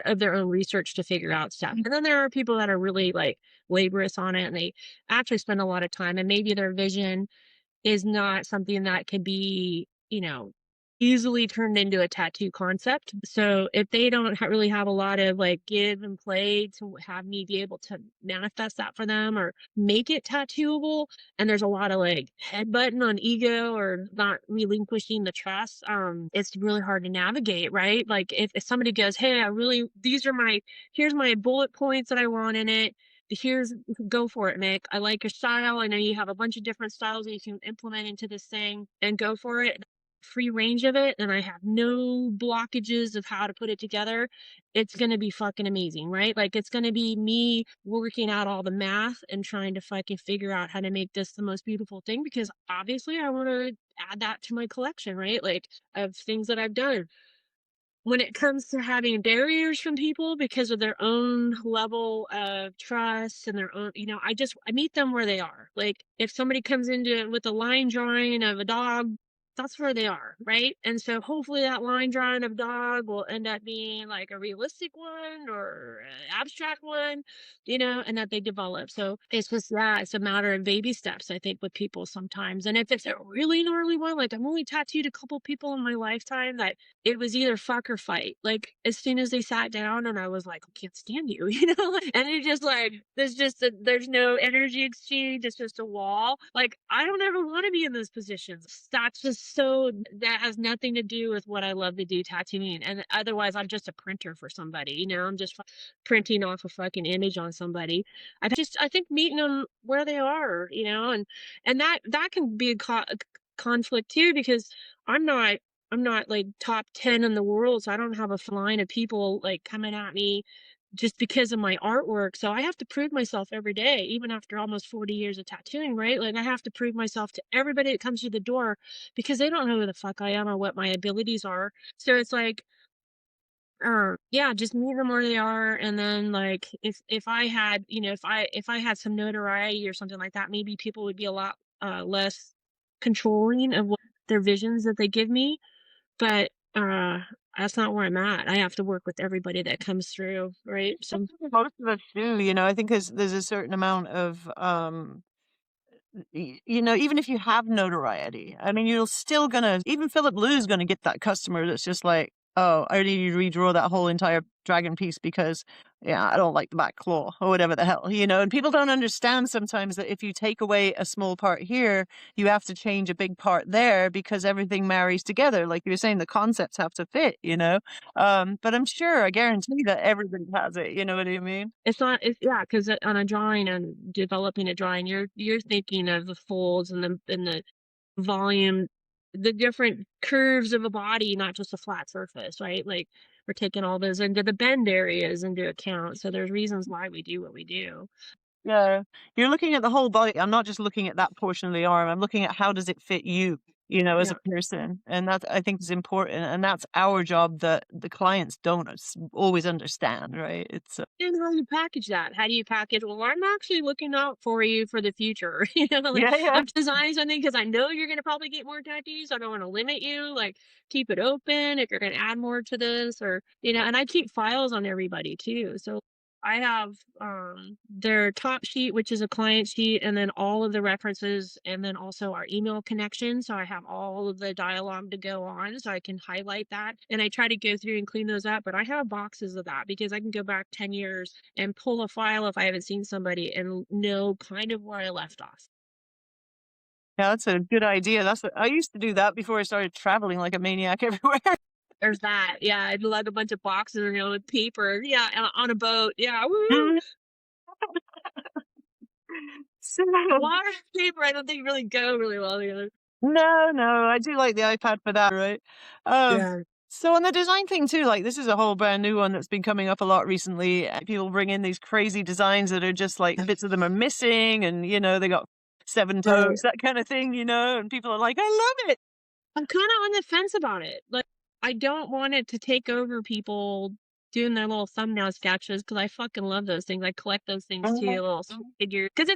of their own research to figure out stuff. And then there are people that are really like laborious on it and they actually spend a lot of time and maybe their vision is not something that could be, easily turned into a tattoo concept. So if they don't really have a lot of like give and play to have me be able to manifest that for them or make it tattooable, and there's a lot of like headbutting on ego or not relinquishing the trust, it's really hard to navigate, right? Like if somebody goes, "Hey, here's my bullet points that I want in it. Here's Go for it, Mick. I like your style. I know you have a bunch of different styles that you can implement into this thing and go for it. Free range of it, and I have no blockages of how to put it together. It's going to be fucking amazing, right? Like it's going to be me working out all the math and trying to fucking figure out how to make this the most beautiful thing because obviously I want to add that to my collection, right? Like of things that I've done when it comes to having barriers from people because of their own level of trust and their own, I meet them where they are. Like if somebody comes into it with a line drawing of a dog, that's where they are, right? And so hopefully that line drawing of dog will end up being like a realistic one or an abstract one, and that they develop. So it's just that it's a matter of baby steps, I think, with people sometimes. And if it's a really gnarly one, like I've only tattooed a couple people in my lifetime that it was either fuck or fight. Like, as soon as they sat down and I was like, "I can't stand you," and it just like, there's no energy exchange. It's just a wall. Like, I don't ever want to be in those positions. That has nothing to do with what I love to do tattooing. And otherwise, I'm just a printer for somebody. I'm just printing off a fucking image on somebody. I think meeting them where they are, and that can be a conflict too because I'm not I'm not like top 10 in the world, so I don't have a line of people like coming at me just because of my artwork. So I have to prove myself every day, even after almost 40 years of tattooing, right? Like I have to prove myself to everybody that comes through the door because they don't know who the fuck I am or what my abilities are. So it's like, yeah, just meet them where they are. And then like if I had, if I had some notoriety or something like that, maybe people would be a lot less controlling of what their visions that they give me but, that's not where I'm at. I have to work with everybody that comes through, right? So Most of us do, you know. I think there's a certain amount of even if you have notoriety, I mean, you're still gonna, even Philip Blue's gonna get that customer that's just like, Oh, I need to redraw that whole entire dragon piece because, yeah, I don't like the back claw or whatever the hell, you know? And people don't understand sometimes that if you take away a small part here, you have to change a big part there because everything marries together. Like you were saying, the concepts have to fit, you know? But I'm sure, I guarantee that everybody has it, you know what I mean? It's not it's yeah, 'cause, on a drawing and developing a drawing, you're thinking of the folds and the volume, the different curves of a body, not just a flat surface, right? Like, we're taking all those into the bend areas into account, so there's reasons why we do what we do. Yeah. You're looking at the whole body. I'm not just looking at that portion of the arm. I'm looking at how does it fit you, you know, as a Yeah. person. And that I think is important. And that's our job that the clients don't always understand, right? It's And how do you package that? How do you package, "Well, I'm actually looking out for you for the future." You know, like, yeah, yeah. I'm designing something because I know you're gonna probably get more tattoos. I don't wanna limit you, like, keep it open if you're gonna add more to this or and I keep files on everybody too. So I have, their top sheet, which is a client sheet, and then all of the references, and then also our email connection, so I have all of the dialogue to go on, so I can highlight that, and I try to go through and clean those up, but I have boxes of that because I can go back 10 years and pull a file if I haven't seen somebody and know kind of where I left off. Yeah, that's a good idea. That's what I used to do that before I started traveling like a maniac everywhere. There's that. Yeah, I'd lug a bunch of boxes, with paper. Yeah, on a boat. Yeah, woo! Mhm. So Water and paper, I don't think really go really well together. no, no, I do like the iPad for that, right? Um, Yeah. so on the design thing too, like this is a whole brand new one that's been coming up a lot recently. People bring in these crazy designs that are just like bits of them are missing, and you know they got seven Right. toes, that kind of thing, you know. And people are like, "I love it." I'm kinda on the fence about it. Like, I don't want it to take over people doing their little thumbnail sketches because I fucking love those things. I collect those things too, Mhm. little figure because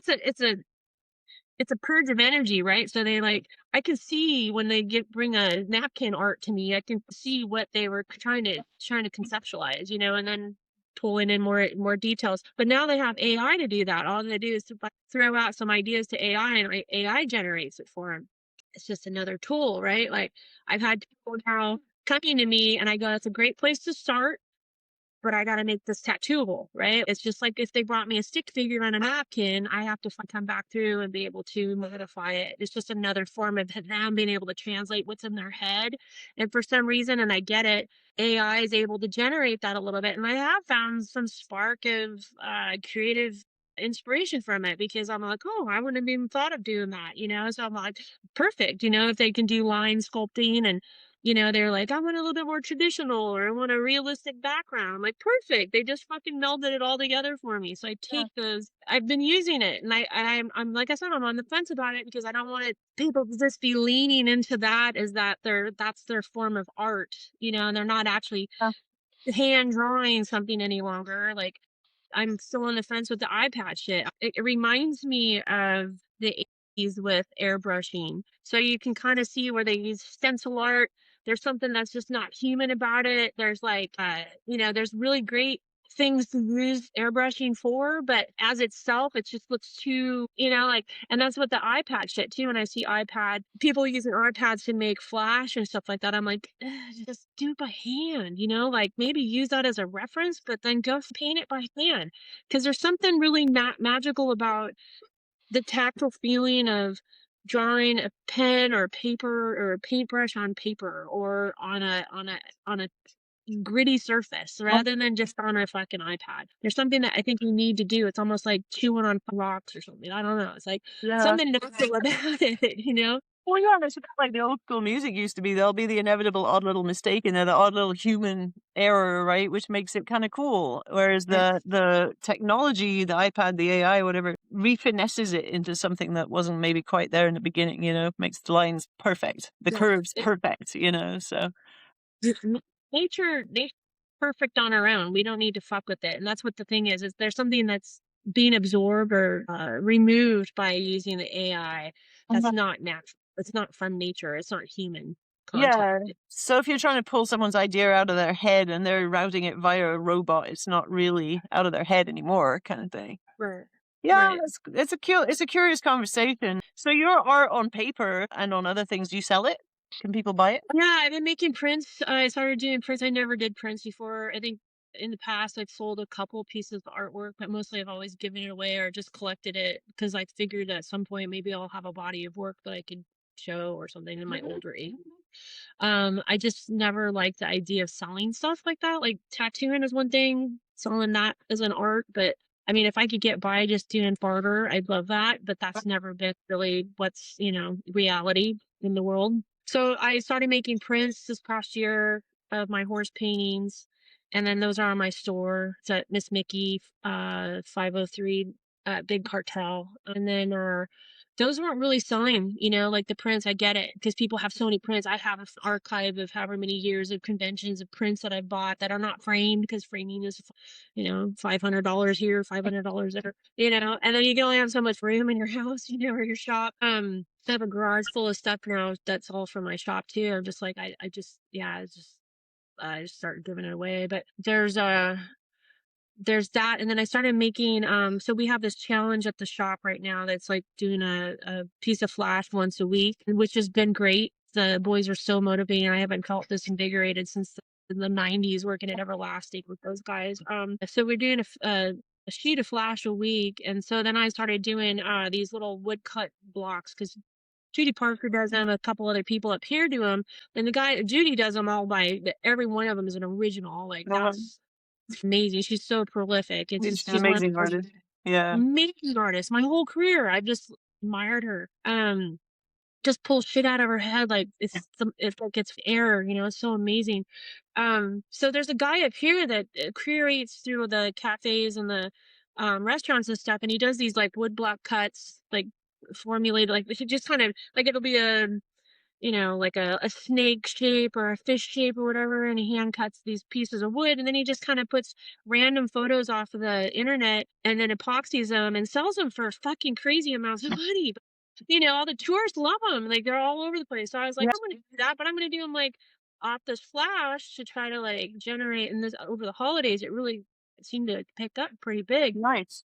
it's a purge of energy, right? So they like I can see when they get bring a napkin art to me, I can see what they were trying to conceptualize, and then pulling in more details. But now they have AI to do that. All they do is to like, throw out some ideas to AI and AI generates it for them. It's just another tool, right? Like I've had people now coming to me and I go, it's a great place to start but I gotta make this tattooable, right? It's just like if they brought me a stick figure on a napkin, I have to come back through and be able to modify it. It's just another form of them being able to translate what's in their head. And for some reason, and I get it, AI is able to generate that a little bit. And I have found some spark of creative inspiration from it because I'm like, oh, I wouldn't have even thought of doing that. So I'm like, perfect, if they can do line sculpting and they're like, "I want a little bit more traditional or I want a realistic background." I'm like, "Perfect." They just fucking melded it all together for me. So I Yeah, take those I've been using it and I'm like I said, I'm on the fence about it because I don't want it people to just be leaning into that as that's their form of art, and they're not actually yeah, hand drawing something any longer. Like I'm still on the fence with the iPad shit. It reminds me of the 80's with airbrushing. So you can kind of see where they use stencil art. There's something that's just not human about it. There's like, there's really great things to use airbrushing for, but as itself, it just looks too, like, and that's what the iPad shit too. When I see people using iPads to make flash and stuff like that, I'm like, "Ugh, just do it by hand, like maybe use that as a reference, but then go paint it by hand. Because there's something really magical about the tactile feeling of drawing a pen or paper or a paintbrush on paper or on a gritty surface rather than just on a fucking iPad. There's something that I think we need to do. It's almost like chewing on rocks or something. I don't know. It's like yeah. something natural about it. Well, yeah, it's a bit like the old school music used to be. There'll be the inevitable odd little mistake in there, the odd little human error, right? Which makes it kind of cool. Whereas Yeah. the technology, the iPad, the AI, whatever, refinesses it into something that wasn't maybe quite there in the beginning, you know, makes the lines perfect, the Yeah. curves perfect, you know. So N nature perfect on our own, we don't need to fuck with it, and that's what the thing is there's something that's being absorbed or, removed by using the AI that's mhm. not natural. It's not from nature, it's not human content. Yeah. So if you're trying to pull someone's idea out of their head and they're routing it via a robot, it's not really out of their head anymore, kind of thing. Right. Yeah, Right. it's a curious conversation. So your art on paper and on other things, do you sell it? Can people buy it? Yeah, I've been making prints. I started doing prints. I never did prints before. I think in the past I've sold a couple pieces of artwork, but mostly I've always given it away or just collected it because I figured at some point maybe I'll have a body of work that I could show or something in my older age. I just never liked the idea of selling stuff like that. Like tattooing is one thing, selling that as an art, but I mean, if I could get by just doing barter, I'd love that. But that's never been really what's, reality in the world. So I started making prints this past year of my horse paintings. And then those are on my store. It's at Miss Mickey, 503 Big Cartel. And then those weren't really selling, like the prints. I get it because people have so many prints. I have an archive of however many years of conventions of prints that I bought that are not framed because framing is, $500 here, $500 there, and then you can only have so much room in your house, or your shop. I have a garage full of stuff now that's all from my shop too. I'm just like, I just, yeah, I just started giving it away. But there's that, and then I started making, so we have this challenge at the shop right now that's like doing a piece of flash once a week, which has been great. The boys are so motivating. I haven't felt this invigorated since the 90s working at Everlasting with those guys. So we're doing a sheet of flash a week, and so then I started doing these little woodcut blocks because Judy Parker does them, a couple other people up here do them, and the guy Judy does them all by every one of them is an original. Like Oh, that's amazing. She's so prolific. she's an She's one of amazing the most artist. Yeah. amazing artists. My whole career, I've just admired her. Just pulls shit out of her head like it's like it's air, it's so amazing. So there's a guy up here that curates through the cafes and the restaurants and stuff, and he does these like woodblock cuts, like formulated, like it just kind of like it'll be like a snake shape or a fish shape or whatever, and he hand cuts these pieces of wood, and then he just kind of puts random photos off of the internet and then epoxies them and sells them for fucking crazy amounts of money. But, all the tourists love them. Like they're all over the place. So I was like, Yeah. I'm gonna do that, but I'm gonna do them like off this flash to try to like generate. And this over the holidays, it really seemed to pick up pretty big. Nice.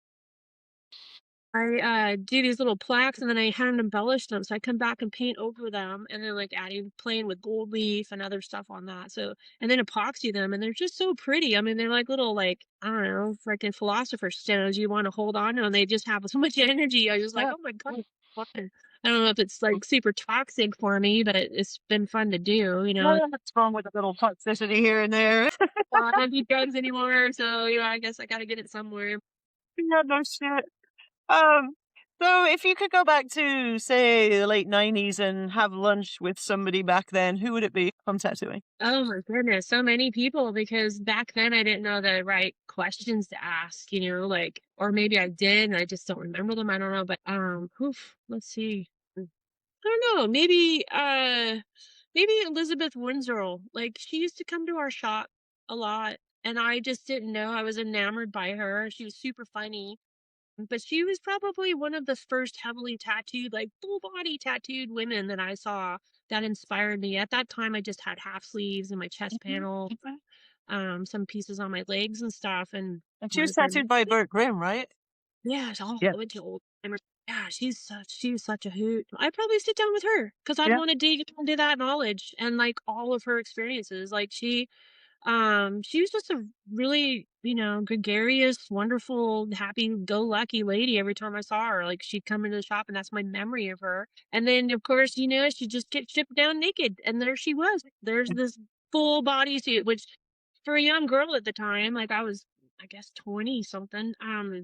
I do these little plaques and then I hand embellish them. So I come back and paint over them and then like playing with gold leaf and other stuff on that. So, and then epoxy them and they're just so pretty. I mean, they're like little, like, I don't know, freaking philosopher's stones you want to hold on to and they just have so much energy. I was like, Yeah. oh my God, it's fun. I don't know if it's like super toxic for me, but it's been fun to do, What's wrong with a little toxicity here and there? I don't do drugs anymore. So, I guess I got to get it somewhere. Yeah, no shit. Um, so if you could go back to, say, the late 90s and have lunch with somebody back then, who would it be from tattooing? Oh my goodness, so many people because back then I didn't know the right questions to ask, like or maybe I did and I just don't remember them. I don't know, but let's see. I don't know, maybe Elizabeth Winslow. Like she used to come to our shop a lot and I just didn't know. I was enamored by her. She was super funny. But she was probably one of the first heavily tattooed, like full body tattooed women that I saw that inspired me. At that time, I just had half sleeves and my chest Mhm. panel, some pieces on my legs and stuff. And And she was was there, tattooed by Bert Grimm, right? yeah, it's all Yeah. the way to old timer. Yeah, she was such a hoot. I'd probably sit down with her because I'd Yeah. want to dig into that knowledge and like all of her experiences. Like she was just a really, gregarious, wonderful, happy-go-lucky lady every time I saw her. Like she'd come into the shop and that's my memory of her. And then of course, she'd just get shipped down naked and there she was. There's this full bodysuit, which for a young girl at the time, like I was I guess 20 something.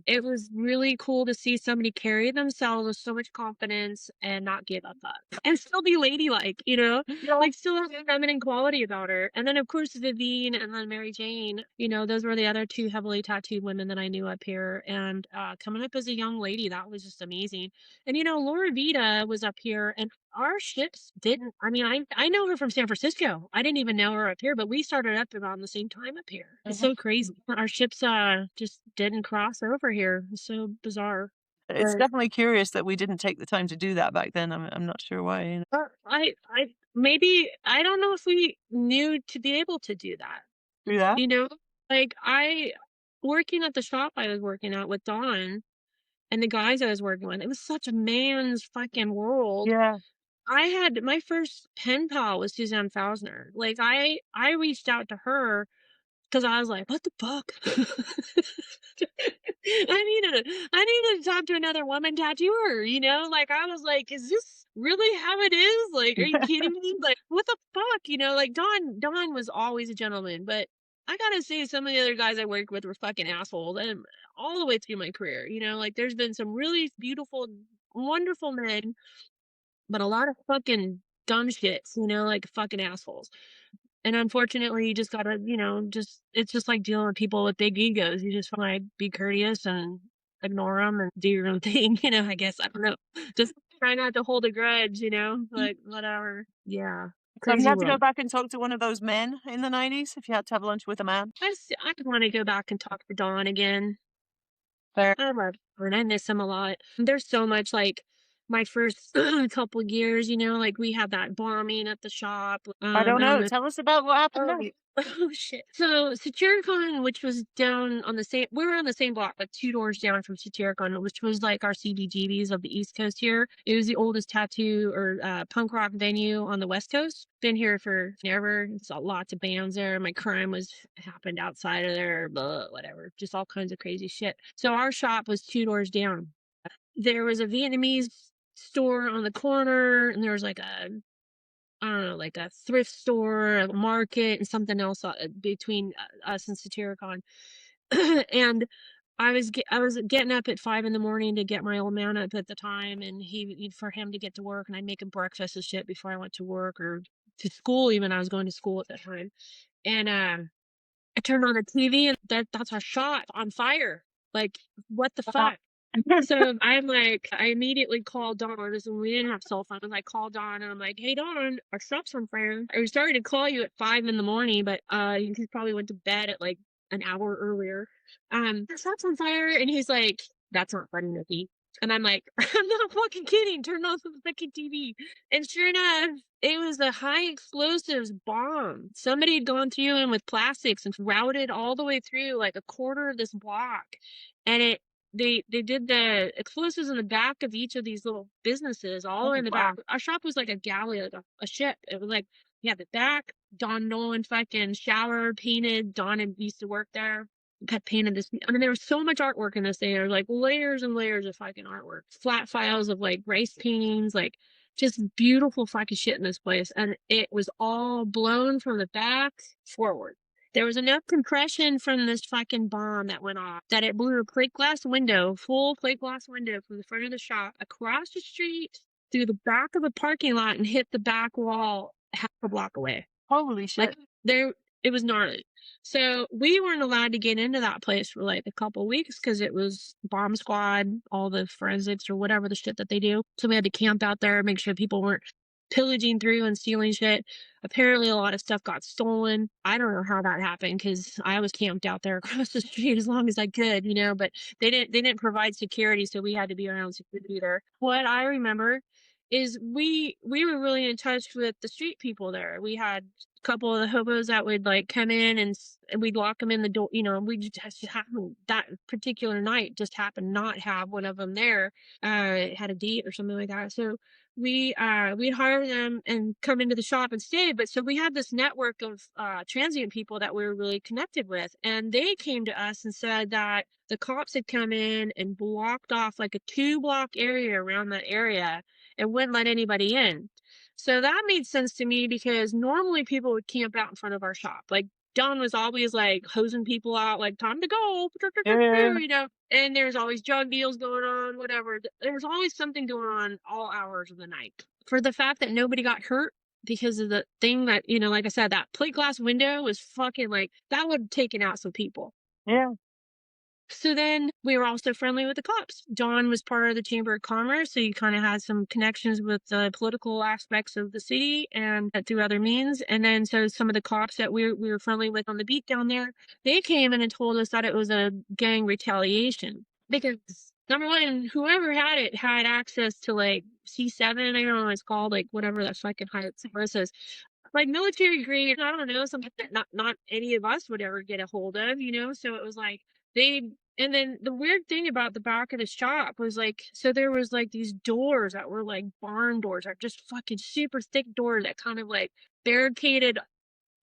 It was really cool to see somebody carry themselves with so much confidence and not give a fuck and still be ladylike, Yeah. like still have a feminine quality about her. And then of course Vivienne and then Mary Jane, those were the other two heavily tattooed women that I knew up here. And coming up as a young lady, that was just amazing. And Laura Vita was up here and our ships didn't I mean, I know her from San Francisco. I didn't even know her up here, but we started up around the same time up here. It's Mhm. so crazy. Our ships just didn't cross over here. It's so bizarre. It's definitely curious that we didn't take the time to do that back then. I'm not sure why. I maybe I don't know if we knew to be able to do that. Do that? You know? Like I working at the shop I was working at with Dawn and the guys I was working with, it was such a man's fucking world. Yeah. I had my first pen pal was Suzanne Fausner. Like, I reached out to her because I was like, "What the fuck?" I needed to talk to another woman tattooer, you know? Like, I was like, "Is this really how it is? Like, are you kidding me? Like, what the fuck?" You know, like, Don was always a gentleman, but I gotta say some of the other guys I worked with were fucking assholes, and all the way through my career, you know? Like, there's been some really beautiful, wonderful men, but a lot of fucking dumb shits, you know, like fucking assholes. And unfortunately, you just gotta, just it's just like dealing with people with big egos. You just like be courteous and ignore them and do your own thing. I guess I don't know. Just try not to hold a grudge. Like whatever. Yeah, So if you crazy had to go world. back and talk to one of those men in the 90s, if you had to have lunch with a man? I want to go back and talk to Dawn again. Fair. I love her and I miss him a lot. There's so much like my first couple years, like we had that bombing at the shop. I don't I don't know. know. Tell us about what happened Oh, there. oh shit. So Satyricon, which was down on the same, we were on the same block, like 2 doors down from Satyricon, which was like our CBGBs of the East Coast here. It was the oldest tattoo or punk rock venue on the West Coast. Been here for forever. It's lots of bands there. My crime was happened outside of there, blah, whatever. Just all kinds of crazy shit. So our shop was 2 doors down. There was a Vietnamese store on the corner, and there was like a I don't know, like a thrift store, a market, and something else between us and Satyricon. And I was getting up at 5 in the morning to get my old man up at the time, and for him to get to work, and I'd make him breakfast and shit before I went to work or to school. Even I was going to school at that time, and I turned on the TV, and that's our shot on fire. Like, what the Uh, fuck? So I'm like, I immediately called Dawn. This is when we didn't have cell phones. I called Dawn and I'm like, "Hey Dawn, our shop's on fire." I was starting to call you at 5 in the morning, but he probably went to bed at like an hour earlier. Our shop's on fire, and he's like, "That's not funny, Nikki." And I'm like, "I'm not fucking kidding. Turn off the fucking TV." And sure enough, it was a high explosives bomb. Somebody had gone through and with plastics and routed all the way through like a quarter of this block, and they did the explosives in the back of each of these little businesses, all the way oh, in the wow. back. Our shop was like a galley, like a ship. It was like, yeah, the back. Don Nolan fucking shower painted. Don had used to work there. Had painted this. I mean, there was so much artwork in this thing. There was like layers and layers of fucking artwork, flat files of like rice paintings, like just beautiful fucking shit in this place. And it was all blown from the back forward. There was enough compression from this fucking bomb that went off that it blew a plate glass window, full plate glass window from the front of the shop across the street through the back of the parking lot and hit the back wall half a block away. Holy Like shit. there, it was gnarly. So we weren't allowed to get into that place for like a couple weeks because it was bomb squad, all the forensics or whatever the shit that they do. So we had to camp out there, make sure people weren't pillaging through and stealing shit. Apparently, a lot of stuff got stolen. I don't know how that happened because I was camped out there across the street as long as I could, But they didn't provide security, so we had to be around security there. What I remember is we were really in touch with the street people there. We had a couple of the hobos that would like come in and we'd lock them in the door, and we just happened that particular night just happened not have one of them there. Had a date or something like that. So we'd hire them and come into the shop and stay. But so we had this network of transient people that we were really connected with, and they came to us and said that the cops had come in and blocked off like a 2 block area around that area and wouldn't let anybody in. So that made sense to me because normally people would camp out in front of our shop. Like Don was always like hosing people out, like time to go, Yeah. and there's always drug deals going on, whatever. There was always something going on all hours of the night. For the fact that nobody got hurt because of the thing that, like I said, that plate glass window was fucking like that would have taken out some people. Yeah. So then we were also friendly with the cops. Don was part of the Chamber of Commerce, so he kind of had some connections with the political aspects of the city and through other means. And then so some of the cops that we were friendly with on the beat down there, they came in and told us that it was a gang retaliation because number one, whoever had it had access to like C7, I don't know what it's called, like whatever that fucking high source is, like military grade, I don't know, something that not any of us would ever get a hold of, So it was like They and then the weird thing about the back of the shop was, like, so there was, like, these doors that were, like, barn doors, or just fucking super thick doors that kind of, like, barricaded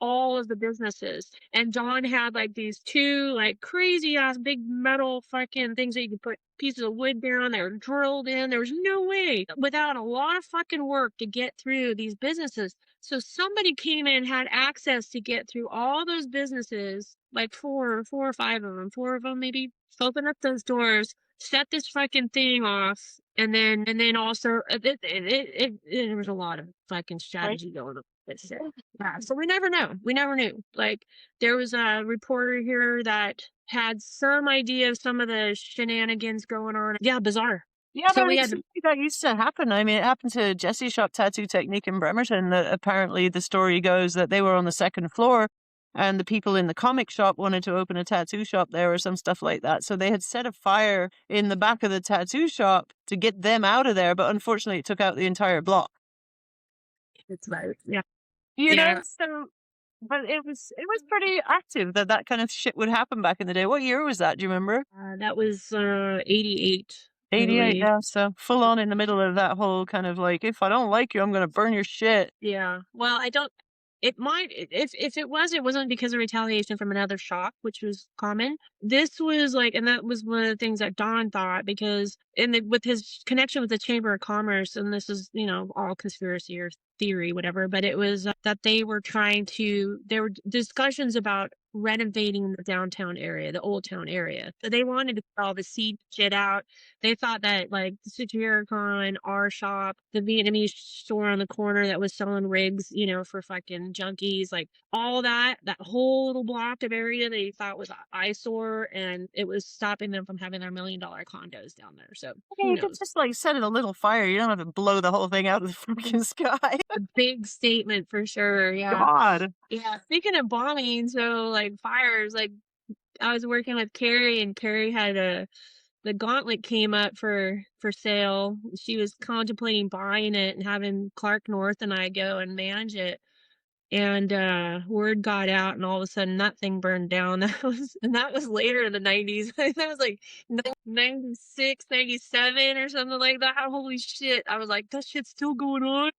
all of the businesses. And John had like these two like crazy ass big metal fucking things that you could put pieces of wood down. They were drilled in. There was no way without a lot of fucking work to get through these businesses. So somebody came in, had access to get through all those businesses, like four or five of them, four of them maybe, open up those doors, set this fucking thing off, and then also there was a lot of fucking Right. strategy going on. Yeah, so we never know. We never knew. Like, there was a reporter here that had some idea of some of the shenanigans going on. Yeah, bizarre. Yeah, So but we it had seems like that used to happen. I mean, it happened to Jessie Shop Tattoo Technique in Bremerton that apparently the story goes that they were on the second floor and the people in the comic shop wanted to open a tattoo shop there or some stuff like that. So they had set a fire in the back of the tattoo shop to get them out of there, but unfortunately it took out the entire block. it's right. Yeah. You know, Yeah. so but it was pretty active that that kind of shit would happen back in the day. What year was that? Do you remember? That was 88, I 88, believe. yeah, so full on in the middle of that whole kind of like, "If I don't like you, I'm gonna burn your shit." Yeah. Well, I don't it might if it was, it wasn't because of retaliation from another shop, which was common. This was like, and that was one of the things that Don thought, because with his connection with the Chamber of Commerce, and this is, all conspiracy or theory, whatever, but it was that they were there were discussions about renovating the downtown area, the old town area. So they wanted to put all the seed shit out. They thought that like the Satyricon, our shop, the Vietnamese store on the corner that was selling rigs, for fucking junkies, like all that whole little block of area they thought was an eyesore, and it was stopping them from having their $1 million condos down there. So Yeah, who you could knows? just, like, set it a little fire, you don't have to blow the whole thing out of the freaking sky. A big statement for sure. Yeah. God. Yeah. Speaking of bombing, so like fires, like I was working with Carrie, and Carrie had the gauntlet came up for sale. She was contemplating buying it and having Clark North and I go and manage it. And word got out, and all of a sudden that thing burned down. That was later in the 90s. That was like 96, 97 or something like that. Holy shit. I was like, that shit's still going on.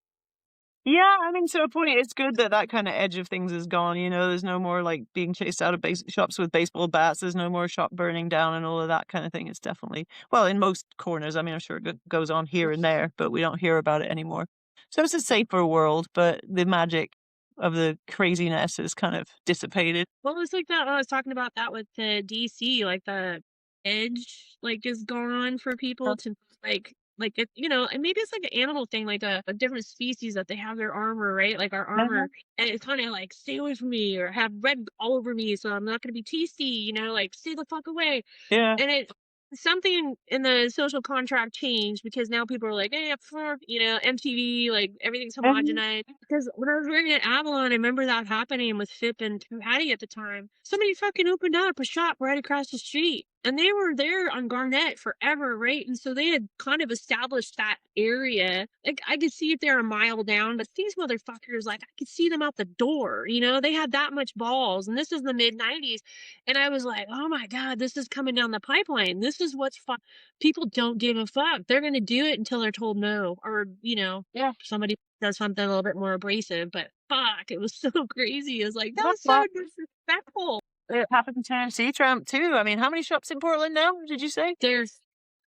Yeah, I mean, to a point, it's good that that kinda edge of things is gone, there's no more, like, being chased out of shops with baseball bats, there's no more shop burning down and all of that kinda thing. It's definitely well, in most corners, I mean, I'm sure it goes on here and there, but we don't hear about it anymore. So it's a safer world, but the magic of the craziness is kind of dissipated. Well, it's like that. I was talking about that with the DC, like the edge, like is gone for people to it, and maybe it's like an animal thing, like a different species that they have their armor, right? Like our Uh-huh. armor, and it's kind of like stay away from me or have red all over me, so I'm not going to be TC, like stay the fuck away. Yeah. And it something in the social contract changed, because now people are like, "Hey, MTV, like everything's Mhm. homogenized." Because when I was working at Avalon, I remember that happening with Fip and Hattie at the time. Somebody fucking opened up a shop right across the street, and they were there on Garnett forever, right? And so they had kind of established that area. Like I could see if they're a mile down, but these motherfuckers, like I could see them out the door. They had that much balls, and this is the mid 90s. And I was like, "Oh my god, this is coming down the pipeline. This is what's fun." People don't give a fuck. They're gonna do it until they're told no, or Yeah. somebody does something a little bit more abrasive. But fuck, it was so crazy. It was like, that Well, was so disrespectful. it happened to Sea Tramp too. I mean, how many shops in Portland now, did you say? There's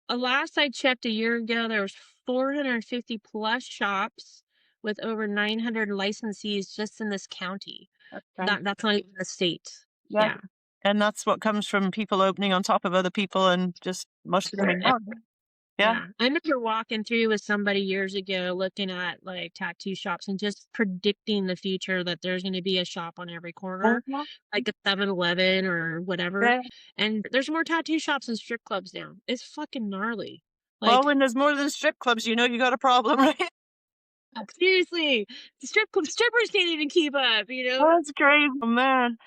last I checked a year ago, there was 450 plus shops with over 900 licensees just in this county. Okay. That's not even the state. Yeah. Yeah. And that's what comes from people opening on top of other people and just mushrooming on. Yeah. Yeah, I remember walking through with somebody years ago looking at, like, tattoo shops and just predicting the future, that there's gonna be a shop on every corner, Mhm. like a 7-Eleven or whatever, Yeah. and there's more tattoo shops and strip clubs now. It's fucking gnarly. Well, Like, when there's more than strip clubs, you got a problem, right? seriously, the strippers can't even keep up, you know? That's crazy, man.